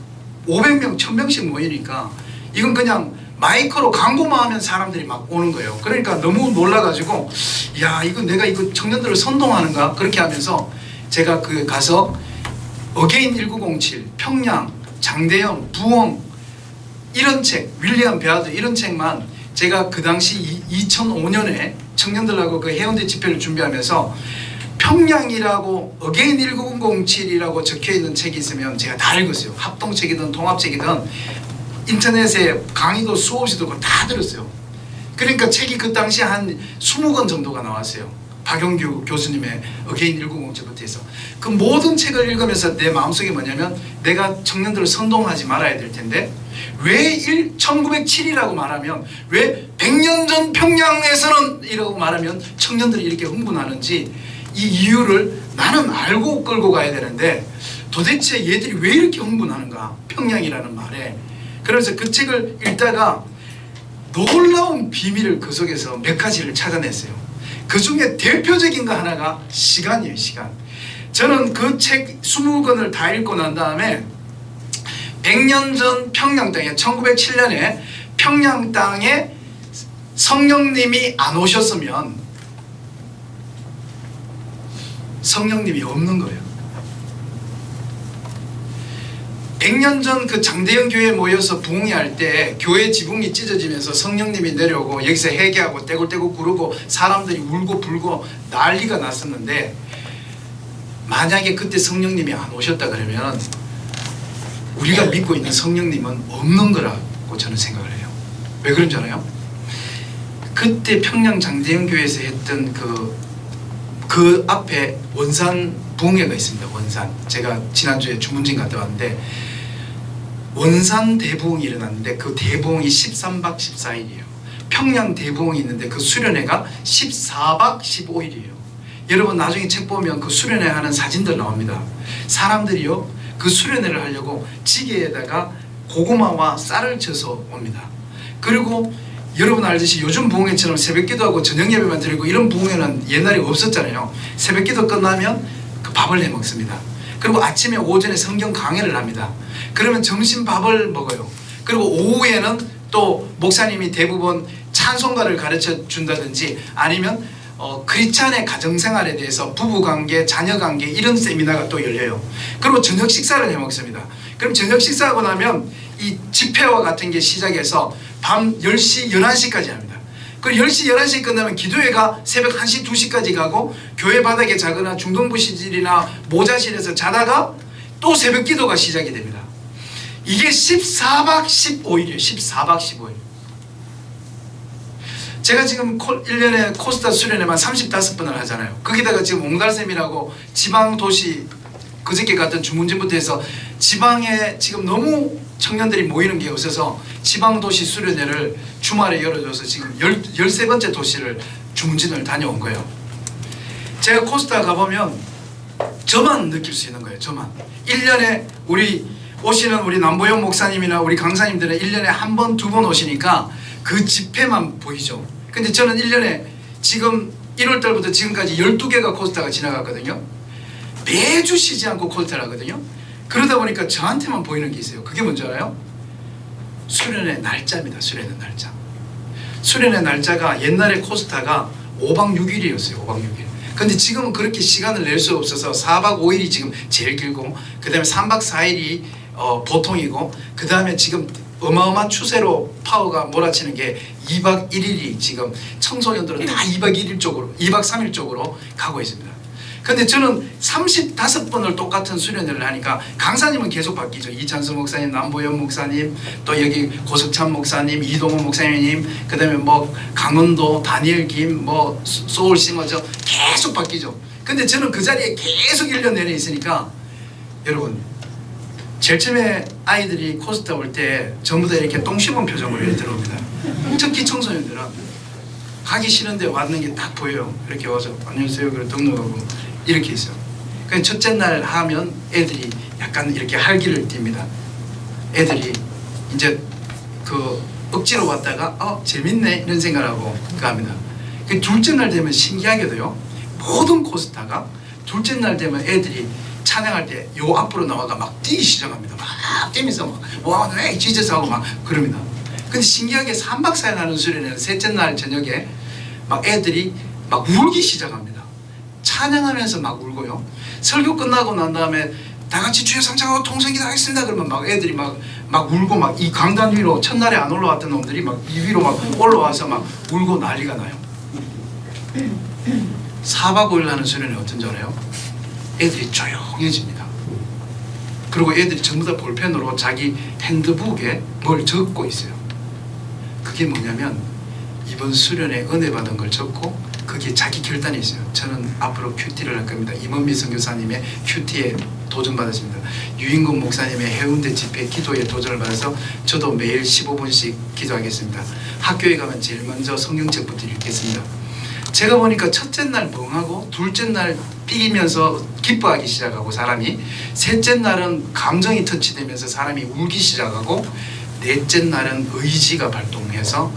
500명 1000명씩 모이니까 이건 그냥 마이크로 광고만 하면 사람들이 막 오는 거예요. 그러니까 너무 놀라가지고 야 이거 내가 이거 청년들을 선동하는가 그렇게 하면서 제가 그 가서 어게인 1907 평양 장대영 부엉 이런 책 윌리엄 베아드 이런 책만 제가 그 당시 2005년에 청년들하고 그 해운대 집회를 준비하면서 평양이라고 어게인 1907이라고 적혀있는 책이 있으면 제가 다 읽었어요. 합동책이든 통합책이든 인터넷에 강의도 수없이 듣고 다 들었어요. 그러니까 책이 그 당시 한 20권 정도가 나왔어요. 박용규 교수님의 어게인 1907부터 해서 그 모든 책을 읽으면서 내 마음속에 뭐냐면 내가 청년들을 선동하지 말아야 될 텐데 왜 1907이라고 말하면, 왜 100년 전 평양에서는 이라고 말하면 청년들이 이렇게 흥분하는지, 이 이유를 나는 알고 끌고 가야 되는데 도대체 얘들이 왜 이렇게 흥분하는가, 평양이라는 말에. 그래서 그 책을 읽다가 놀라운 비밀을 그 속에서 몇 가지를 찾아냈어요. 그 중에 대표적인 거 하나가 시간이에요. 시간. 저는 그 책 20권을 다 읽고 난 다음에 100년 전 평양 땅에, 1907년에 평양 땅에 성령님이 안 오셨으면 성령님이 없는 거예요. 100년 전 그 장대영 교회에 모여서 부흥회할 때 교회 지붕이 찢어지면서 성령님이 내려오고 여기서 회개하고 떼굴떼굴 구르고 사람들이 울고 불고 난리가 났었는데, 만약에 그때 성령님이 안 오셨다 그러면 우리가 믿고 있는 성령님은 없는 거라고 저는 생각을 해요. 왜 그런지 알아요? 그때 평양 장대영 교회에서 했던 그 앞에 원산 부흥회가 있습니다. 원산. 제가 지난주에 주문진 갔다 왔는데 원산 대부흥이 일어났는데 그 대부흥이 13박 14일이에요. 평양 대부흥이 있는데 그 수련회가 14박 15일이에요. 여러분 나중에 책 보면 그 수련회 하는 사진들 나옵니다. 사람들이요 그 수련회를 하려고 지게에다가 고구마와 쌀을 져서 옵니다. 그리고 여러분 알듯이 요즘 부흥회처럼 새벽기도하고 저녁 예배만 드리고 이런 부흥회는 옛날에 없었잖아요. 새벽기도 끝나면 그 밥을 해 먹습니다. 그리고 아침에 오전에 성경 강해를 합니다. 그러면 점심 밥을 먹어요. 그리고 오후에는 또 목사님이 대부분 찬송가를 가르쳐 준다든지 아니면 크리스찬의 가정생활에 대해서 부부관계, 자녀관계 이런 세미나가 또 열려요. 그리고 저녁 식사를 해 먹습니다. 그럼 저녁 식사하고 나면 이 집회와 같은 게 시작해서 밤 10시, 11시까지 합니다. 그리고 10시, 11시 끝나면 기도회가 새벽 1시, 2시까지 가고 교회 바닥에 자거나 중동부시질이나 모자실에서 자다가 또 새벽 기도가 시작이 됩니다. 이게 14박 15일이에요. 14박 15일. 제가 지금 1년에 코스타 수련회만 35번을 하잖아요. 거기다가 지금 옹달샘이라고 지방도시 그저께 갔던 주문진부터 해서 지방에 지금 너무 청년들이 모이는 게 없어서 지방도시 수련회를 주말에 열어줘서 지금 13번째 도시를 주문진을 다녀온 거예요. 제가 코스타 가보면 저만 느낄 수 있는 거예요. 저만. 1년에 오시는 우리 남보영 목사님이나 우리 강사님들은 1년에 한 번, 두 번 오시니까 그 집회만 보이죠. 근데 저는 1년에 지금 1월달부터 지금까지 12개가 코스타가 지나갔거든요. 매주 쉬지 않고 코스타를 하거든요. 그러다 보니까 저한테만 보이는 게 있어요. 그게 뭔지 알아요? 수련의 날짜입니다. 수련의 날짜. 수련의 날짜가 옛날에 코스타가 5박 6일이었어요. 5박 6일. 근데 지금은 그렇게 시간을 낼 수 없어서 4박 5일이 지금 제일 길고 그 다음에 3박 4일이 보통이고 그 다음에 지금 어마어마한 추세로 파워가 몰아치는 게 2박 1일이 지금 청소년들은 다 2박 1일 쪽으로 2박 3일 쪽으로 가고 있습니다. 근데 저는 35번을 똑같은 수련회를 하니까 강사님은 계속 바뀌죠. 이찬수 목사님, 남보영 목사님, 또 여기 고석찬 목사님, 이동훈 목사님, 그 다음에 뭐 강원도, 다니엘 김, 뭐 소울싱어죠. 계속 바뀌죠. 근데 저는 그 자리에 계속 1년 내내 있으니까 여러분 제일 처음에 아이들이 코스타 올 때 전부 다 이렇게 똥 씹은 표정으로 이렇게 들어옵니다. 특히 청소년들은 가기 싫은데 왔는 게 딱 보여요. 이렇게 와서 안녕하세요. 그래 등록하고 이렇게 있어요. 그러니까 첫째 날 하면 애들이 약간 이렇게 활기를 띱니다. 애들이 이제 그 억지로 왔다가 재밌네 이런 생각을 하고 갑니다. 그 둘째 날 되면 신기하게도요. 모든 코스타가 둘째 날 되면 애들이 찬양할 때 요 앞으로 나와가 막 뛰기 시작합니다. 막 뛰면서 막 와, 왜 지저스 하고 막 그럽니다. 근데 신기하게 3박 4일 하는 수련회는 셋째 날 저녁에 막 애들이 막 울기 시작합니다. 찬양하면서 막 울고요. 설교 끝나고 난 다음에 다 같이 주여 상장하고 통성기도 하겠습니다. 그러면 막 애들이 막 울고 막 이 강단 위로 첫날에 안 올라왔던 놈들이 막 이 위로 막 올라와서 막 울고 난리가 나요. 4박 5일 하는 수련회 어떤 줄 알아요? 애들이 조용해집니다. 그리고 애들이 전부 다 볼펜으로 자기 핸드북에 뭘 적고 있어요. 그게 뭐냐면 이번 수련회 은혜 받은 걸 적고 거기에 자기 결단이 있어요. 저는 앞으로 큐티를 할 겁니다. 임원미 선교사님의 큐티에 도전받았습니다. 유인권 목사님의 해운대 집회 기도에 도전을 받아서 저도 매일 15분씩 기도하겠습니다. 학교에 가면 제일 먼저 성경책부터 읽겠습니다. 제가 보니까 첫째 날 멍하고 둘째 날 삐기면서 기뻐하기 시작하고 사람이, 셋째 날은 감정이 터치되면서 사람이 울기 시작하고, 넷째 날은 의지가 발동해서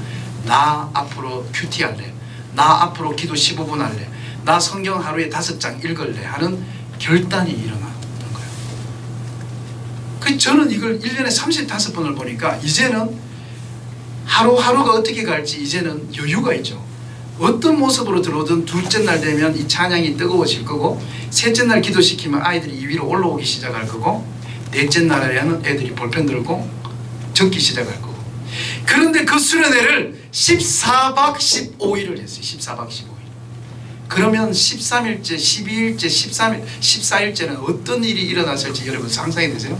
나 앞으로 큐티 할래, 나 앞으로 기도 15분 할래, 나 성경 하루에 5장 읽을래 하는 결단이 일어나는 거예요. 그래서 저는 이걸 1년에 35번을 보니까 이제는 하루하루가 어떻게 갈지 이제는 여유가 있죠. 어떤 모습으로 들어오든 둘째 날 되면 이 찬양이 뜨거워질 거고, 셋째 날 기도시키면 아이들이 이 위로 올라오기 시작할 거고, 넷째 날에는 애들이 볼펜 들고 적기 시작할 거고. 그런데 그 수련회를 14박 15일을 했어요. 14박 15일. 그러면 13일째, 12일째, 13일, 14일째는 어떤 일이 일어났을지 여러분 상상이 되세요?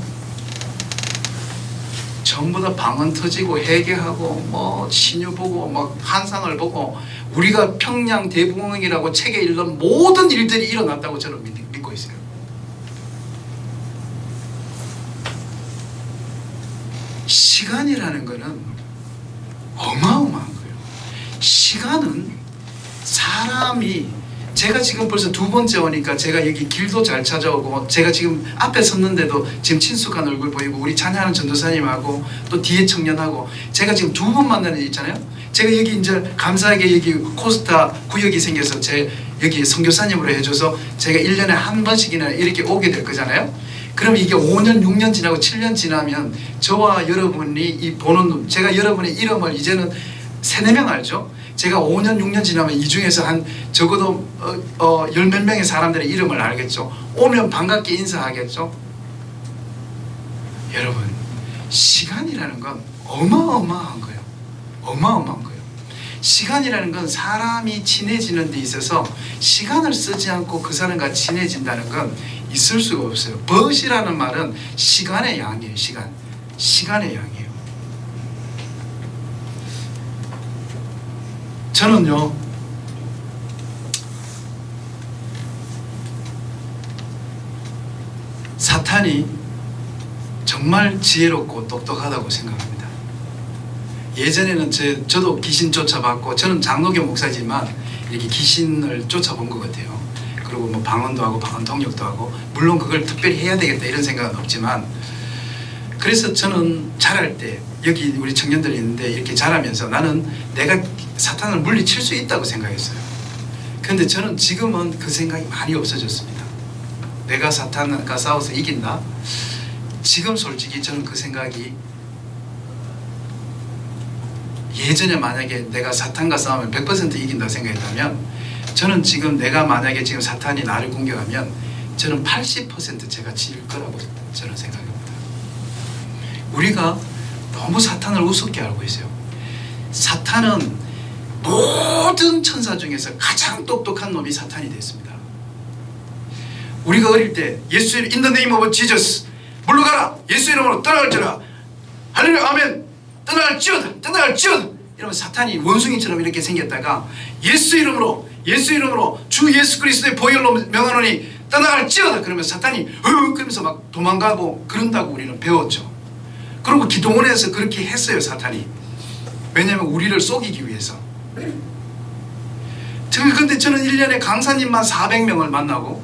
전부 다 방언 터지고 회개하고 뭐 신유 보고 막 환상을 보고, 우리가 평양 대붕흥이라고 책에 읽은 모든 일들이 일어났다고 저는 믿고 있어요. 시간이라는 것은 어마어마한 거예요. 시간은 사람이, 제가 지금 벌써 2번째 오니까 제가 여기 길도 잘 찾아오고, 제가 지금 앞에 섰는데도 지금 친숙한 얼굴 보이고, 우리 찬양하는 전도사님하고 또 뒤에 청년하고 제가 지금 2번 만나는 일 있잖아요. 제가 여기 이제 감사하게 여기 코스타 구역이 생겨서 제 여기 선교사님으로 해줘서 제가 1년에 한 번씩이나 이렇게 오게 될 거잖아요. 그럼 이게 5년, 6년 지나고 7년 지나면 저와 여러분이 이 보는, 제가 여러분의 이름을 이제는 3, 4명 알죠? 제가 5년, 6년 지나면 이 중에서 한 적어도 10몇 명의 사람들의 이름을 알겠죠. 오면 반갑게 인사하겠죠. 여러분, 시간이라는 건 어마어마한 거예요. 어마어마한 거예요. 시간이라는 건 사람이 친해지는 데 있어서 시간을 쓰지 않고 그 사람과 친해진다는 건 있을 수가 없어요. 벗이라는 말은 시간의 양이에요. 시간의 양이에요. 저는요, 사탄이 정말 지혜롭고 똑똑하다고 생각합니다. 예전에는 저도 귀신 쫓아봤고, 저는 장로교 목사지만 이렇게 귀신을 쫓아본 것 같아요. 그리고 뭐 방언도 하고 방언 통역도 하고, 물론 그걸 특별히 해야 되겠다 이런 생각은 없지만, 그래서 저는 자랄 때 여기 우리 청년들이 있는데 이렇게 자라면서 나는 내가 사탄을 물리칠 수 있다고 생각했어요. 그런데 저는 지금은 그 생각이 많이 없어졌습니다. 내가 사탄과 싸워서 이긴다? 지금 솔직히 저는 그 생각이, 예전에 만약에 내가 사탄과 싸우면 100% 이긴다 생각했다면, 저는 지금 내가 만약에 지금 사탄이 나를 공격하면 저는 80% 제가 질 거라고 저는 생각합니다. 우리가 너무 사탄을 우습게 알고 있어요. 사탄은 모든 천사 중에서 가장 똑똑한 놈이 사탄이 됐습니다. 우리가 어릴 때 예수 이름, In the name of Jesus, 물러가라, 예수 이름으로 떠나갈지라, 할렐루야 아멘, 떠나갈지어다 이러면 사탄이 원숭이처럼 이렇게 생겼다가 예수 이름으로 주 예수 그리스도의 보혈로 명하노니 떠나갈지어다 그러면 사탄이 그러면서 막 도망가고 그런다고 우리는 배웠죠. 그리고 기도원에서 그렇게 했어요. 사탄이. 왜냐하면 우리를 속이기 위해서. 그런데 저는 1년에 강사님만 400명을 만나고,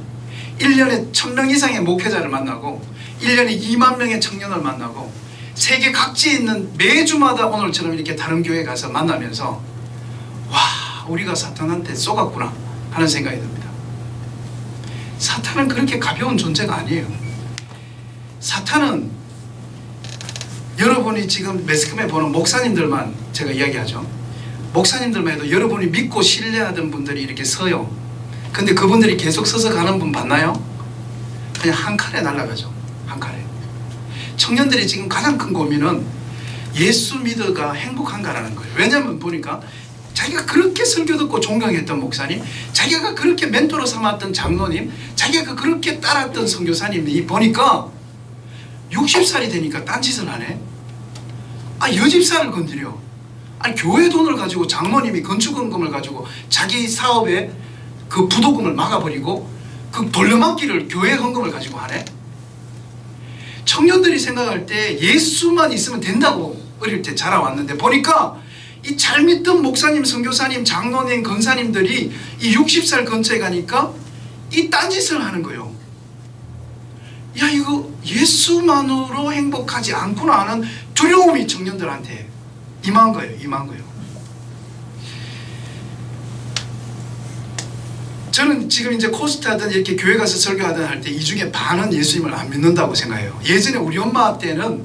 1년에 1000명 이상의 목회자를 만나고, 1년에 2만 명의 청년을 만나고, 세계 각지에 있는 매주마다 오늘처럼 이렇게 다른 교회에 가서 만나면서, 와, 우리가 사탄한테 쏘갔구나 하는 생각이 듭니다. 사탄은 그렇게 가벼운 존재가 아니에요. 사탄은 여러분이 지금 매스컴에 보는 목사님들만 제가 이야기하죠. 목사님들만 해도 여러분이 믿고 신뢰하던 분들이 이렇게 서요. 근데 그분들이 계속 서서 가는 분 봤나요? 그냥 한 칼에 날아가죠. 한 칼에. 청년들이 지금 가장 큰 고민은 예수 믿어가 행복한가라는 거예요. 왜냐하면 보니까 자기가 그렇게 설교 듣고 존경했던 목사님, 자기가 그렇게 멘토로 삼았던 장로님, 자기가 그렇게 따랐던 선교사님이 보니까 60살이 되니까 딴짓을 하네. 여집살을 건드려. 아니 교회 돈을 가지고 장모님이 건축헌금을 가지고 자기 사업에 그 부도금을 막아버리고 그 돌려막기를 교회 헌금을 가지고 하네. 청년들이 생각할 때 예수만 있으면 된다고 어릴 때 자라왔는데 보니까 이 잘 믿던 목사님, 선교사님, 장로님, 권사님들이 이 60살 근처에 가니까 이 딴짓을 하는 거예요. 야, 이거 예수만으로 행복하지 않구나 하는 두려움이 청년들한테 임한 거예요. 저는 지금 이제 코스트하든 이렇게 교회 가서 설교하든 할 때 이 중에 반은 예수님을 안 믿는다고 생각해요. 예전에 우리 엄마 때는,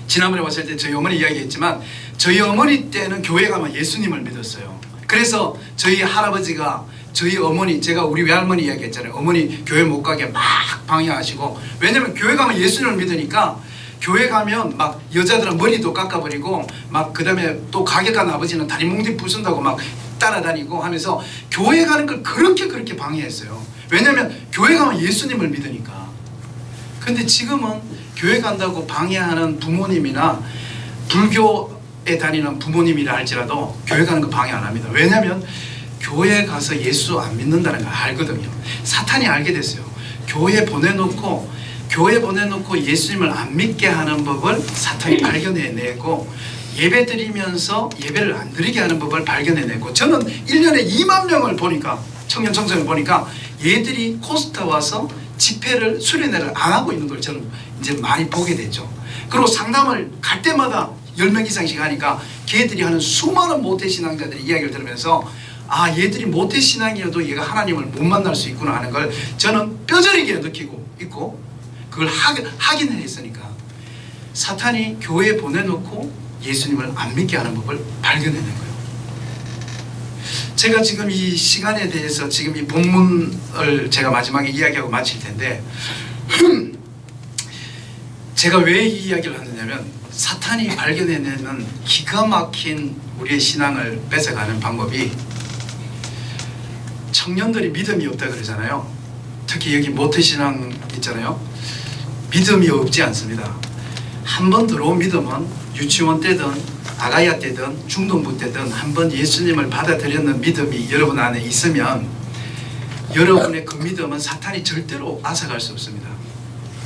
지난번에 왔을 때 저희 어머니 이야기했지만 저희 어머니 때는 교회 가면 예수님을 믿었어요. 그래서 저희 할아버지가 저희 어머니, 제가 우리 외할머니 이야기했잖아요. 어머니 교회 못 가게 막 방해하시고, 왜냐면 교회 가면 예수님을 믿으니까 교회 가면 막 여자들은 머리도 깎아버리고 막 그다음에 또 가게 간 아버지는 다리 뭉디 부순다고 막 따라다니고 하면서 교회 가는 걸 그렇게 방해했어요. 왜냐면 교회 가면 예수님을 믿으니까. 근데 지금은 교회 간다고 방해하는 부모님이나 불교에 다니는 부모님이라 할지라도 교회 가는 거 방해 안 합니다. 왜냐면 교회 가서 예수 안 믿는다는 걸 알거든요. 사탄이 알게 됐어요. 교회 보내놓고 예수님을 안 믿게 하는 법을 사탄이 발견해내고, 예배 드리면서 예배를 안 드리게 하는 법을 발견해내고, 저는 1년에 2만 명을 보니까, 청년 청소년을 보니까 얘들이 코스타 와서 집회를 수련회를 안 하고 있는 걸 저는 이제 많이 보게 됐죠. 그리고 상담을 갈 때마다 10명 이상씩 하니까 걔들이 하는 수많은 모태신앙자들의 이야기를 들으면서, 아, 얘들이 모태신앙이어도 얘가 하나님을 못 만날 수 있구나 하는 걸 저는 뼈저리게 느끼고 있고, 그걸 확인을 했으니까 사탄이 교회에 보내놓고 예수님을 안 믿게 하는 법을 발견해낸 거예요. 제가 지금 이 시간에 대해서 지금 이 본문을 제가 마지막에 이야기하고 마칠 텐데, 제가 왜 이 이야기를 하느냐면, 사탄이 발견해내는 기가 막힌 우리의 신앙을 뺏어가는 방법이, 청년들이 믿음이 없다 그러잖아요. 특히 여기 모태신앙 있잖아요. 믿음이 없지 않습니다. 한 번 들어온 믿음은 유치원 때든 아가야 때든 중동부 때든 한 번 예수님을 받아들였는 믿음이 여러분 안에 있으면 여러분의 그 믿음은 사탄이 절대로 앗아갈 수 없습니다.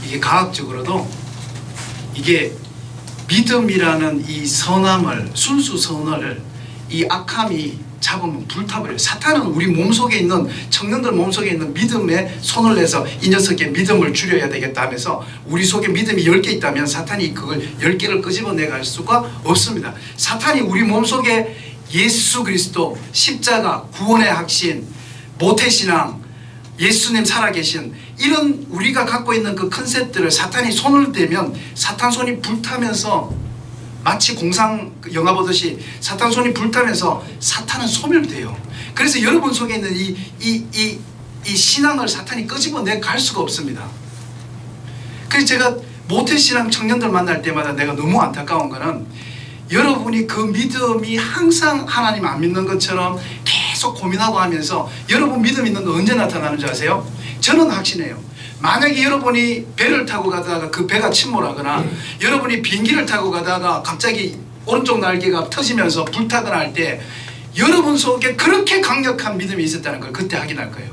이게 과학적으로도 이게 믿음이라는 이 선함을, 순수 선을 이 악함이 잡으면 불타버려요. 사탄은 우리 몸속에 있는, 청년들 몸속에 있는 믿음에 손을 내서 이 녀석의 믿음을 줄여야 되겠다 하면서, 우리 속에 믿음이 10개 있다면 사탄이 그걸 10개를 끄집어내갈 수가 없습니다. 사탄이 우리 몸속에 예수 그리스도, 십자가, 구원의 확신, 모태신앙, 예수님 살아계신, 이런 우리가 갖고 있는 그 컨셉들을 사탄이 손을 대면 사탄 손이 불타면서, 마치 공상 영화 보듯이 사탄 손이 불타면서 사탄은 소멸돼요. 그래서 여러분 속에 있는 이 신앙을 사탄이 끄집어내 갈 수가 없습니다. 그래서 제가 모태신앙 청년들 만날 때마다 내가 너무 안타까운 거는, 여러분이 그 믿음이 항상 하나님 안 믿는 것처럼 계속 고민하고 하면서, 여러분 믿음 있는 거 언제 나타나는 줄 아세요? 저는 확신해요. 만약에 여러분이 배를 타고 가다가 그 배가 침몰하거나, 여러분이 비행기를 타고 가다가 갑자기 오른쪽 날개가 터지면서 불타거나 할 때 여러분 속에 그렇게 강력한 믿음이 있었다는 걸 그때 확인할 거예요.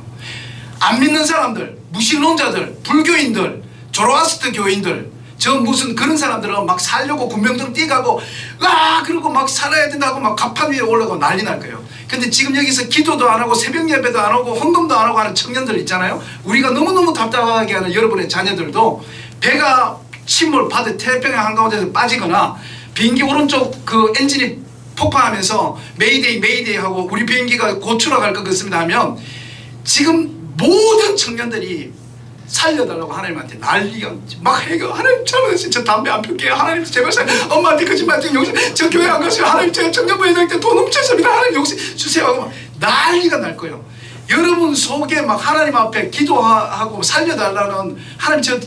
안 믿는 사람들, 무신론자들, 불교인들, 조로아스터 교인들, 저 무슨 그런 사람들은 막 살려고 군병들 뛰가고 그러고 막 살아야 된다고 막 갑판 위에 올라가고 난리 날 거예요. 근데 지금 여기서 기도도 안 하고 새벽 예배도 안 하고 헌금도 안 하고 하는 청년들 있잖아요. 우리가 너무너무 답답하게 하는 여러분의 자녀들도 배가 침몰 받을 태평양 한가운데서 빠지거나 비행기 오른쪽 그 엔진이 폭파하면서 메이데이 하고 우리 비행기가 곧 추락할 것 같습니다 하면, 지금 모든 청년들이 살려달라고 하나님한테 난리가 막 해요. 하나님 잘못했어요. 저 담배 안 피울게요. 하나님 제발 엄마한테 거짓말 좀 용서, 저 교회 안 갔어요. 하나님 제가 청년부 회장 때 돈 훔쳤습니다. 하나님 용서 주세요 하고 난리가 날 거예요. 여러분 속에 막 하나님 앞에 기도하고 살려달라는, 하나님 저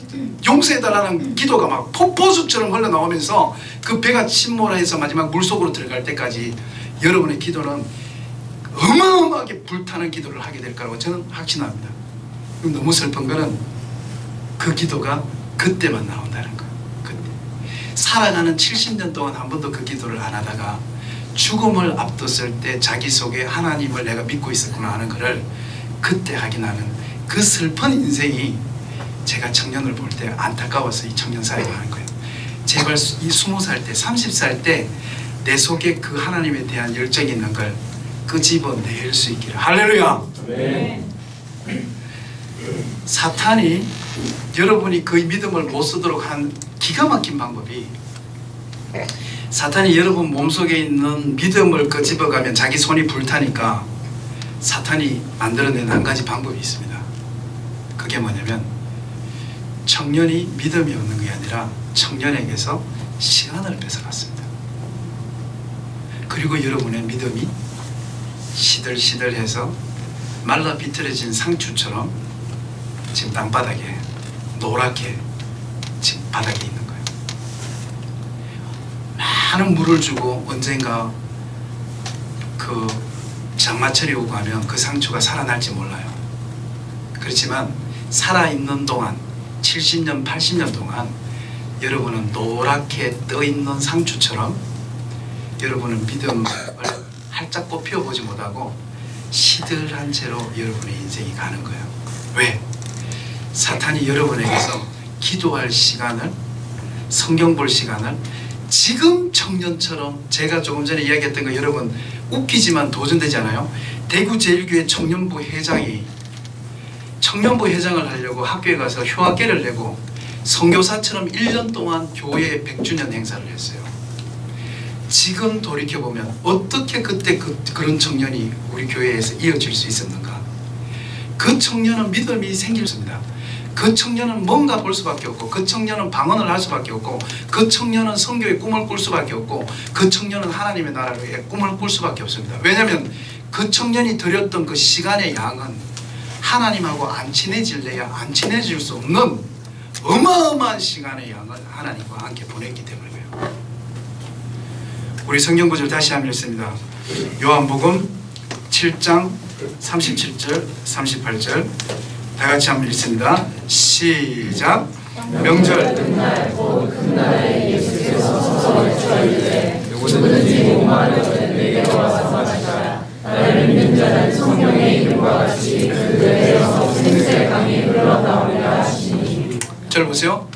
용서해달라는 기도가 막 폭포수처럼 흘러나오면서 그 배가 침몰해서 마지막 물속으로 들어갈 때까지 여러분의 기도는 어마어마하게 불타는 기도를 하게 될 거라고 저는 확신합니다. 너무 슬픈 거는 그 기도가 그때만 나온다는 거예요. 그때 살아가는 70년 동안 한 번도 그 기도를 안 하다가 죽음을 앞뒀을 때 자기 속에 하나님을 내가 믿고 있었구나 하는 것을 그때 확인하는 그 슬픈 인생이 제가 청년을 볼 때 안타까워서 이 청년사회가 하는 거예요. 제발 이 20살 때 30살 때 내 속에 그 하나님에 대한 열정이 있는 걸 끄집어낼 수 있기를. 할렐루야. 네. 사탄이 여러분이 그 믿음을 못 쓰도록 한 기가 막힌 방법이, 사탄이 여러분 몸속에 있는 믿음을 끄집어가면 자기 손이 불타니까 사탄이 만들어낸 한 가지 방법이 있습니다. 그게 뭐냐면 청년이 믿음이 없는 게 아니라 청년에게서 시간을 뺏어갔습니다. 그리고 여러분의 믿음이 시들시들해서 말라 비틀어진 상추처럼 지금 땅바닥에 노랗게 지금 바닥에 있는 거예요. 많은 물을 주고 언젠가 그 장마철이 오고 하면 그 상추가 살아날지 몰라요. 그렇지만 살아있는 동안 70년 80년 동안 여러분은 노랗게 떠있는 상추처럼 여러분은 믿음을 활짝 피워보지 못하고 시들한 채로 여러분의 인생이 가는 거예요. 왜? 사탄이 여러분에게서 기도할 시간을, 성경 볼 시간을 지금 청년처럼, 제가 조금 전에 이야기했던 거 여러분 웃기지만 도전되지 않아요? 대구제일교회 청년부 회장이 청년부 회장을 하려고 학교에 가서 휴학계를 내고 선교사처럼 1년 동안 교회 100주년 행사를 했어요. 지금 돌이켜보면 어떻게 그때 그런 청년이 우리 교회에서 이어질 수 있었는가? 그 청년은 믿음이 생겼습니다. 그 청년은 뭔가 볼 수밖에 없고, 그 청년은 방언을 할 수밖에 없고, 그 청년은 선교의 꿈을 꿀 수밖에 없고, 그 청년은 하나님의 나라의 꿈을 꿀 수밖에 없습니다. 왜냐하면 그 청년이 들였던 그 시간의 양은 하나님하고 안 친해질래야 안 친해질 수 없는 어마어마한 시간의 양을 하나님과 함께 보냈기 때문이에요. 우리 성경 구절 다시 한번 읽습니다. 요한복음 7장 37절 38절 다 같이 한번 읽습니다. 시작. 명절 끝날 곧 그날에 예수께서 서서 외쳐 이르되 누구든지 목마르거든 내게로 와서 마시라. 나를 믿는 자는 성령의 이름과 같이 그 배에서 생수의 강이 흘러나오리라 하시니. 저를 보세요.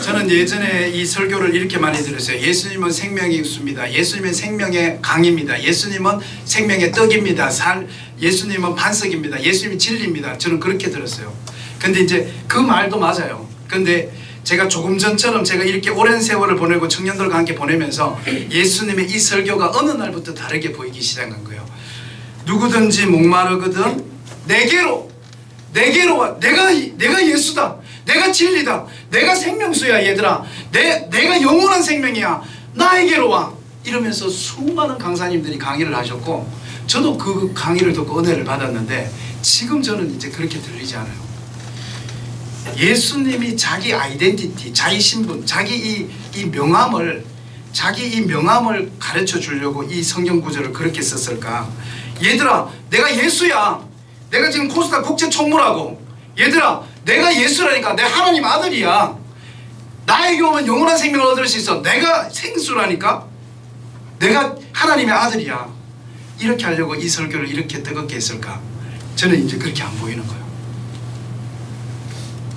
저는 예전에 이 설교를 이렇게 많이 들었어요. 예수님은 생명이 있습니다. 예수님은 생명의 강입니다. 예수님은 생명의 떡입니다. 예수님은 반석입니다. 예수님이 진리입니다. 저는 그렇게 들었어요. 근데 이제 그 말도 맞아요. 근데 제가 조금 전처럼 제가 이렇게 오랜 세월을 보내고 청년들과 함께 보내면서 예수님의 이 설교가 어느 날부터 다르게 보이기 시작한 거예요. 누구든지 목마르거든 내게로 와. 내가 예수다. 내가 진리다. 내가 생명수야 얘들아. 내가 영원한 생명이야. 나에게로 와. 이러면서 수많은 강사님들이 강의를 하셨고 저도 그 강의를 듣고 은혜를 받았는데 지금 저는 이제 그렇게 들리지 않아요. 예수님이 자기 아이덴티티, 자기 신분, 자기 이 명함을 가르쳐 주려고 이 성경 구절을 그렇게 썼을까? 얘들아, 내가 예수야. 내가 지금 코스타 국제 총무라고. 얘들아, 내가 예수라니까. 내 하나님 아들이야. 나에게 오면 영원한 생명을 얻을 수 있어. 내가 생수라니까. 내가 하나님의 아들이야. 이렇게 하려고 이 설교를 이렇게 뜨겁게 했을까? 저는 이제 그렇게 안 보이는 거예요.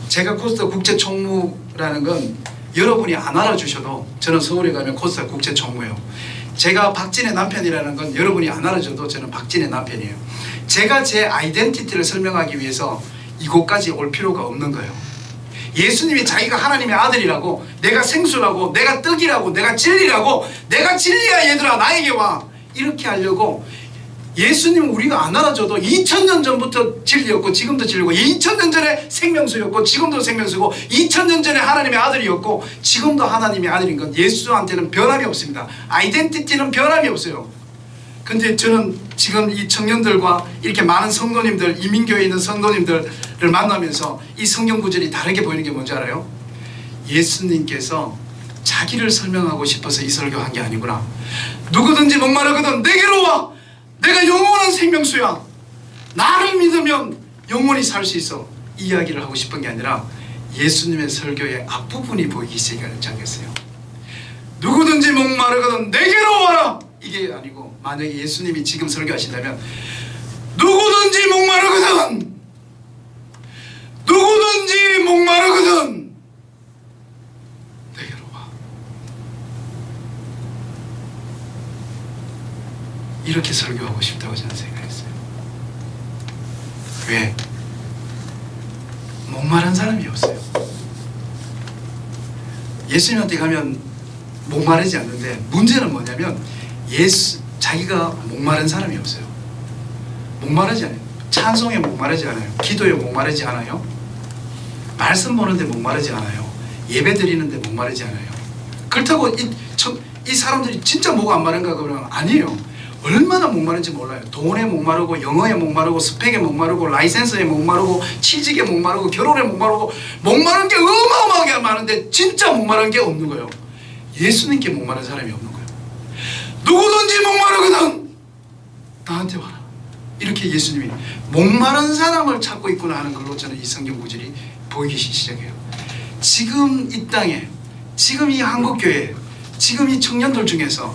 제가 코스타 국제 총무라는 건 여러분이 안 알아주셔도 저는 서울에 가면 코스타 국제 총무예요. 제가 박진의 남편이라는 건 여러분이 안 알아줘도 저는 박진의 남편이에요. 제가 제 아이덴티티를 설명하기 위해서 이곳까지 올 필요가 없는 거예요. 예수님이 자기가 하나님의 아들이라고, 내가 생수라고, 내가 떡이라고, 내가 진리라고, 내가 진리야 얘들아 나에게 와. 이렇게 하려고 예수님은 우리가 안 알아줘도 2000년 전부터 진리였고 지금도 진리고, 2000년 전에 생명수였고 지금도 생명수고, 2000년 전에 하나님의 아들이었고 지금도 하나님의 아들인 건 예수한테는 변함이 없습니다. 아이덴티티는 변함이 없어요. 근데 저는 지금 이 청년들과 이렇게 많은 성도님들, 이민교회에 있는 성도님들을 만나면서 이 성경 구절이 다르게 보이는 게 뭔지 알아요? 예수님께서 자기를 설명하고 싶어서 이 설교한 게 아니구나. 누구든지 목마르거든 내게로 와. 내가 영원한 생명수야. 나를 믿으면 영원히 살 수 있어. 이 이야기를 하고 싶은 게 아니라 예수님의 설교의 앞부분이 보이기 시작했어요. 누구든지 목마르거든 내게로 와라. 이게 아니고 아니고 만약에 예수님이 지금 설교하신다면 누구든지 목마르거든, 누구든지 목마르거든 내게로 와. 이렇게 설교하고 싶다고 저는 생각했어요. 왜? 목마른 사람이 없어요. 예수님한테 가면 목마르지 않는데 문제는 뭐냐면 자기가 목마른 사람이 없어요. 목마르지 않아요. 찬송에 목마르지 않아요. 기도에 목마르지 않아요. 말씀 보는데 목마르지 않아요. 예배 드리는데 목마르지 않아요. 그렇다고 이 사람들이 진짜 목 안 마른가 그러면 아니에요. 얼마나 목마른지 몰라요. 돈에 목마르고 영어에 목마르고 스펙에 목마르고 라이센스에 목마르고 취직에 목마르고 결혼에 목마르고 목마른 게 어마어마하게 많은데 진짜 목마른 게 없는 거예요. 예수님께 목마른 사람이 없는 거예요. 누구든지 목마르거든 나한테 와라. 이렇게 예수님이 목마른 사람을 찾고 있구나 하는 걸로 저는 이 성경 구절이 보이기 시작해요. 지금 이 땅에, 지금 이 한국교회, 지금 이 청년들 중에서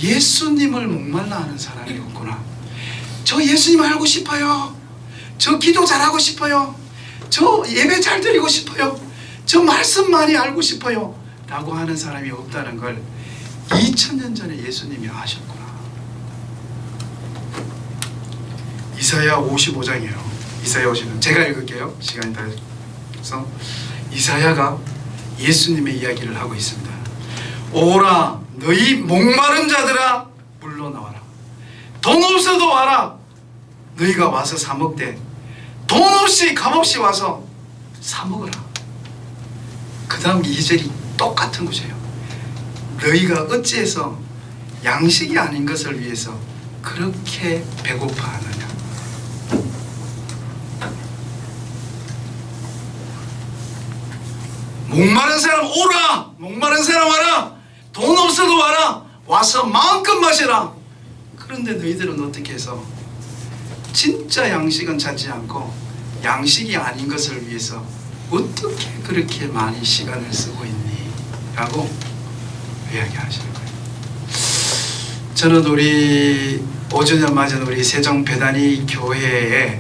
예수님을 목말라 하는 사람이 없구나. 저 예수님 알고 싶어요. 저 기도 잘하고 싶어요. 저 예배 잘 드리고 싶어요. 저 말씀 많이 알고 싶어요 라고 하는 사람이 없다는 걸 2000년 전에 예수님이 아셨구나. 이사야 55장이에요. 이사야 55장 제가 읽을게요. 시간이 다 돼서. 이사야가 예수님의 이야기를 하고 있습니다. 오라 너희 목마른 자들아 물러나와라. 돈 없어도 와라. 너희가 와서 사 먹되 돈 없이 값없이 와서 사 먹어라. 그 다음 2절이 똑같은 구절이에요. 너희가 어찌해서 양식이 아닌 것을 위해서 그렇게 배고파하느냐. 목마른 사람 오라. 목마른 사람 와라. 돈 없어도 와라. 와서 마음껏 마셔라. 그런데 너희들은 어떻게 해서 진짜 양식은 찾지 않고 양식이 아닌 것을 위해서 어떻게 그렇게 많이 시간을 쓰고 있니? 라고 이야기하시는 거예요. 저는 우리 5주년 맞은 우리 세종 배단위 교회에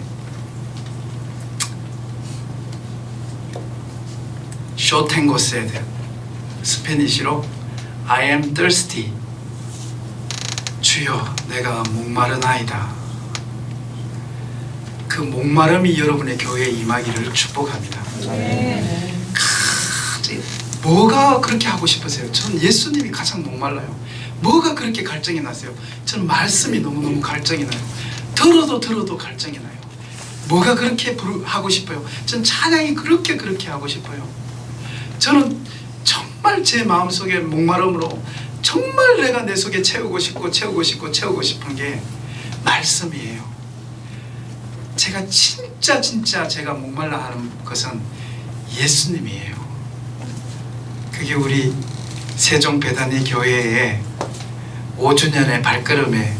쇼탱고 said, 스페니쉬로 I am thirsty. 주여 내가 목마르나이다. 그 목마름이 여러분의 교회에 임하기를 축복합니다. 뭐가 그렇게 하고 싶으세요? 전 예수님이 가장 목말라요. 뭐가 그렇게 갈증이 나세요? 전 말씀이 너무너무 갈증이 나요. 들어도 갈증이 나요. 뭐가 그렇게 하고 싶어요? 전 찬양이 그렇게 하고 싶어요. 저는 정말 제 마음속에 목마름으로 정말 내가 내 속에 채우고 싶은 게 말씀이에요. 제가 진짜 제가 목말라 하는 것은 예수님이에요. 그게 우리 세종 배단위 교회의 5주년의 발걸음의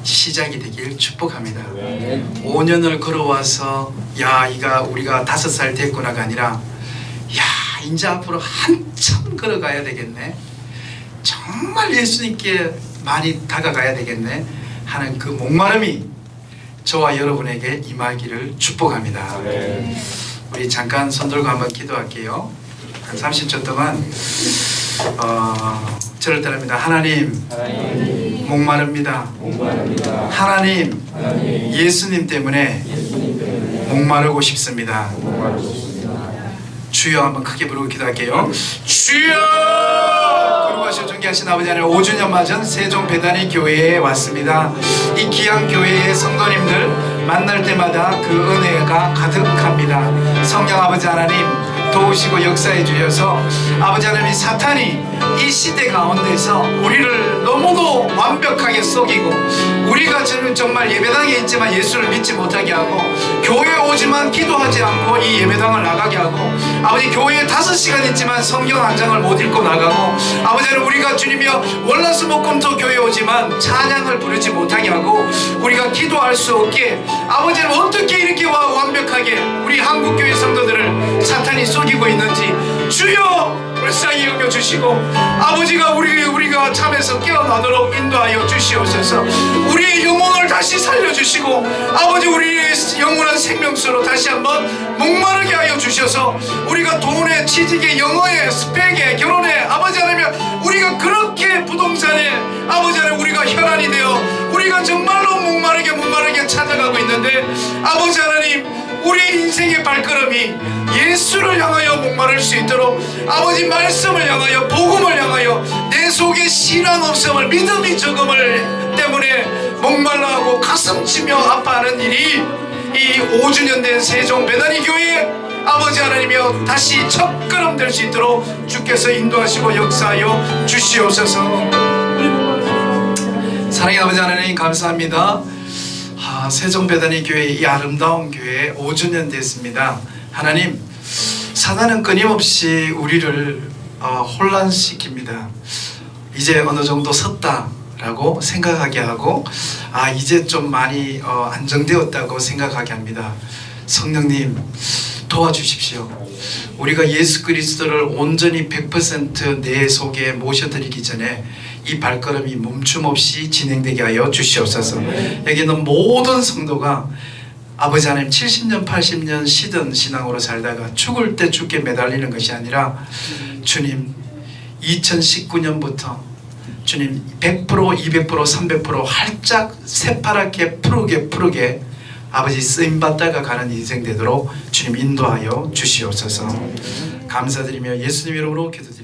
시작이 되길 축복합니다. 5년을 걸어와서 야 우리가 5살 됐구나가 아니라 야 이제 앞으로 한참 걸어가야 되겠네, 정말 예수님께 많이 다가가야 되겠네 하는 그 목마름이 저와 여러분에게 임하기를 축복합니다. 우리 잠깐 손 들고 한번 기도할게요. 한 30초 동안 저를 따릅니다. 하나님, 목마릅니다. 하나님, 예수님 때문에 목마르고 싶습니다. 주여 한번 크게 부르고 기도할게요. 주여! 거룩하시고 존귀하신 아버지 하나님, 5주년 맞은 세종 배단위 교회에 왔습니다. 이 귀한 교회의 성도님들 만날 때마다 그 은혜가 가득합니다. 성령 아버지 하나님 도우시고 역사해 주셔서 아버지 하나님, 사탄이 이 시대 가운데서 우리를 너무도 완벽하게 속이고 우리가 정말 예배당에 있지만 예수를 믿지 못하게 하고 교회에 오지만 기도하지 않고 이 예배당을 나가게 하고 아버지 교회에 5시간 있지만 성경 한 장을 못 읽고 나가고 아버지 하나님, 우리가 주님이여 월화수목금토 교회에 오지만 찬양을 부르지 못하게 하고 우리가 기도할 수 없게 아버지 하나님, 어떻게 이렇게 완벽하게 우리 한국교회 성도들을 사탄이 속이고 있는지 주여 불쌍히 여겨주시고 아버지가 우리가 잠에서 깨어나도록 인도하여 주시옵소서. 우리의 영혼을 다시 살려주시고 아버지 우리의 영원한 생명수로 다시 한번 목마르게 하여 주셔서 우리가 돈에 취직에 영어에 스펙에 결혼에 아버지 하나님 우리가 그렇게 부동산에 아버지 하나님 우리가 혈안이 되어 우리가 정말로 목마르게 찾아가고 있는데 아버지 하나님 우리 인생의 발걸음이 예수를 향하여 목마를 수 있도록 아버지 말씀을 향하여 복음을 향하여 내 속에 신앙 없음을 믿음이 적음을 때문에 목말라하고 가슴치며 아파하는 일이 이 5주년 된 세종 배단위 교회 아버지 하나님이여 다시 첫걸음 될 수 있도록 주께서 인도하시고 역사하여 주시옵소서. 사랑의 아버지 하나님 감사합니다. 세종배단위 교회 이 아름다운 교회 5주년 됐습니다. 하나님 사단은 끊임없이 우리를 혼란시킵니다. 이제 어느 정도 섰다라고 생각하게 하고 이제 좀 많이 안정되었다고 생각하게 합니다. 성령님 도와주십시오. 우리가 예수 그리스도를 온전히 100% 내 속에 모셔드리기 전에 이 발걸음이 멈춤 없이 진행되게 하여 주시옵소서. 여기는 모든 성도가 아버지 하나님 70년 80년 시든 신앙으로 살다가 죽을 때 죽게 매달리는 것이 아니라 주님 2019년부터 주님 100% 200% 300% 활짝 새파랗게 푸르게 아버지 쓰임받다가 가는 인생 되도록 주님 인도하여 주시옵소서. 감사드리며 예수님 이름으로 기도드립니다.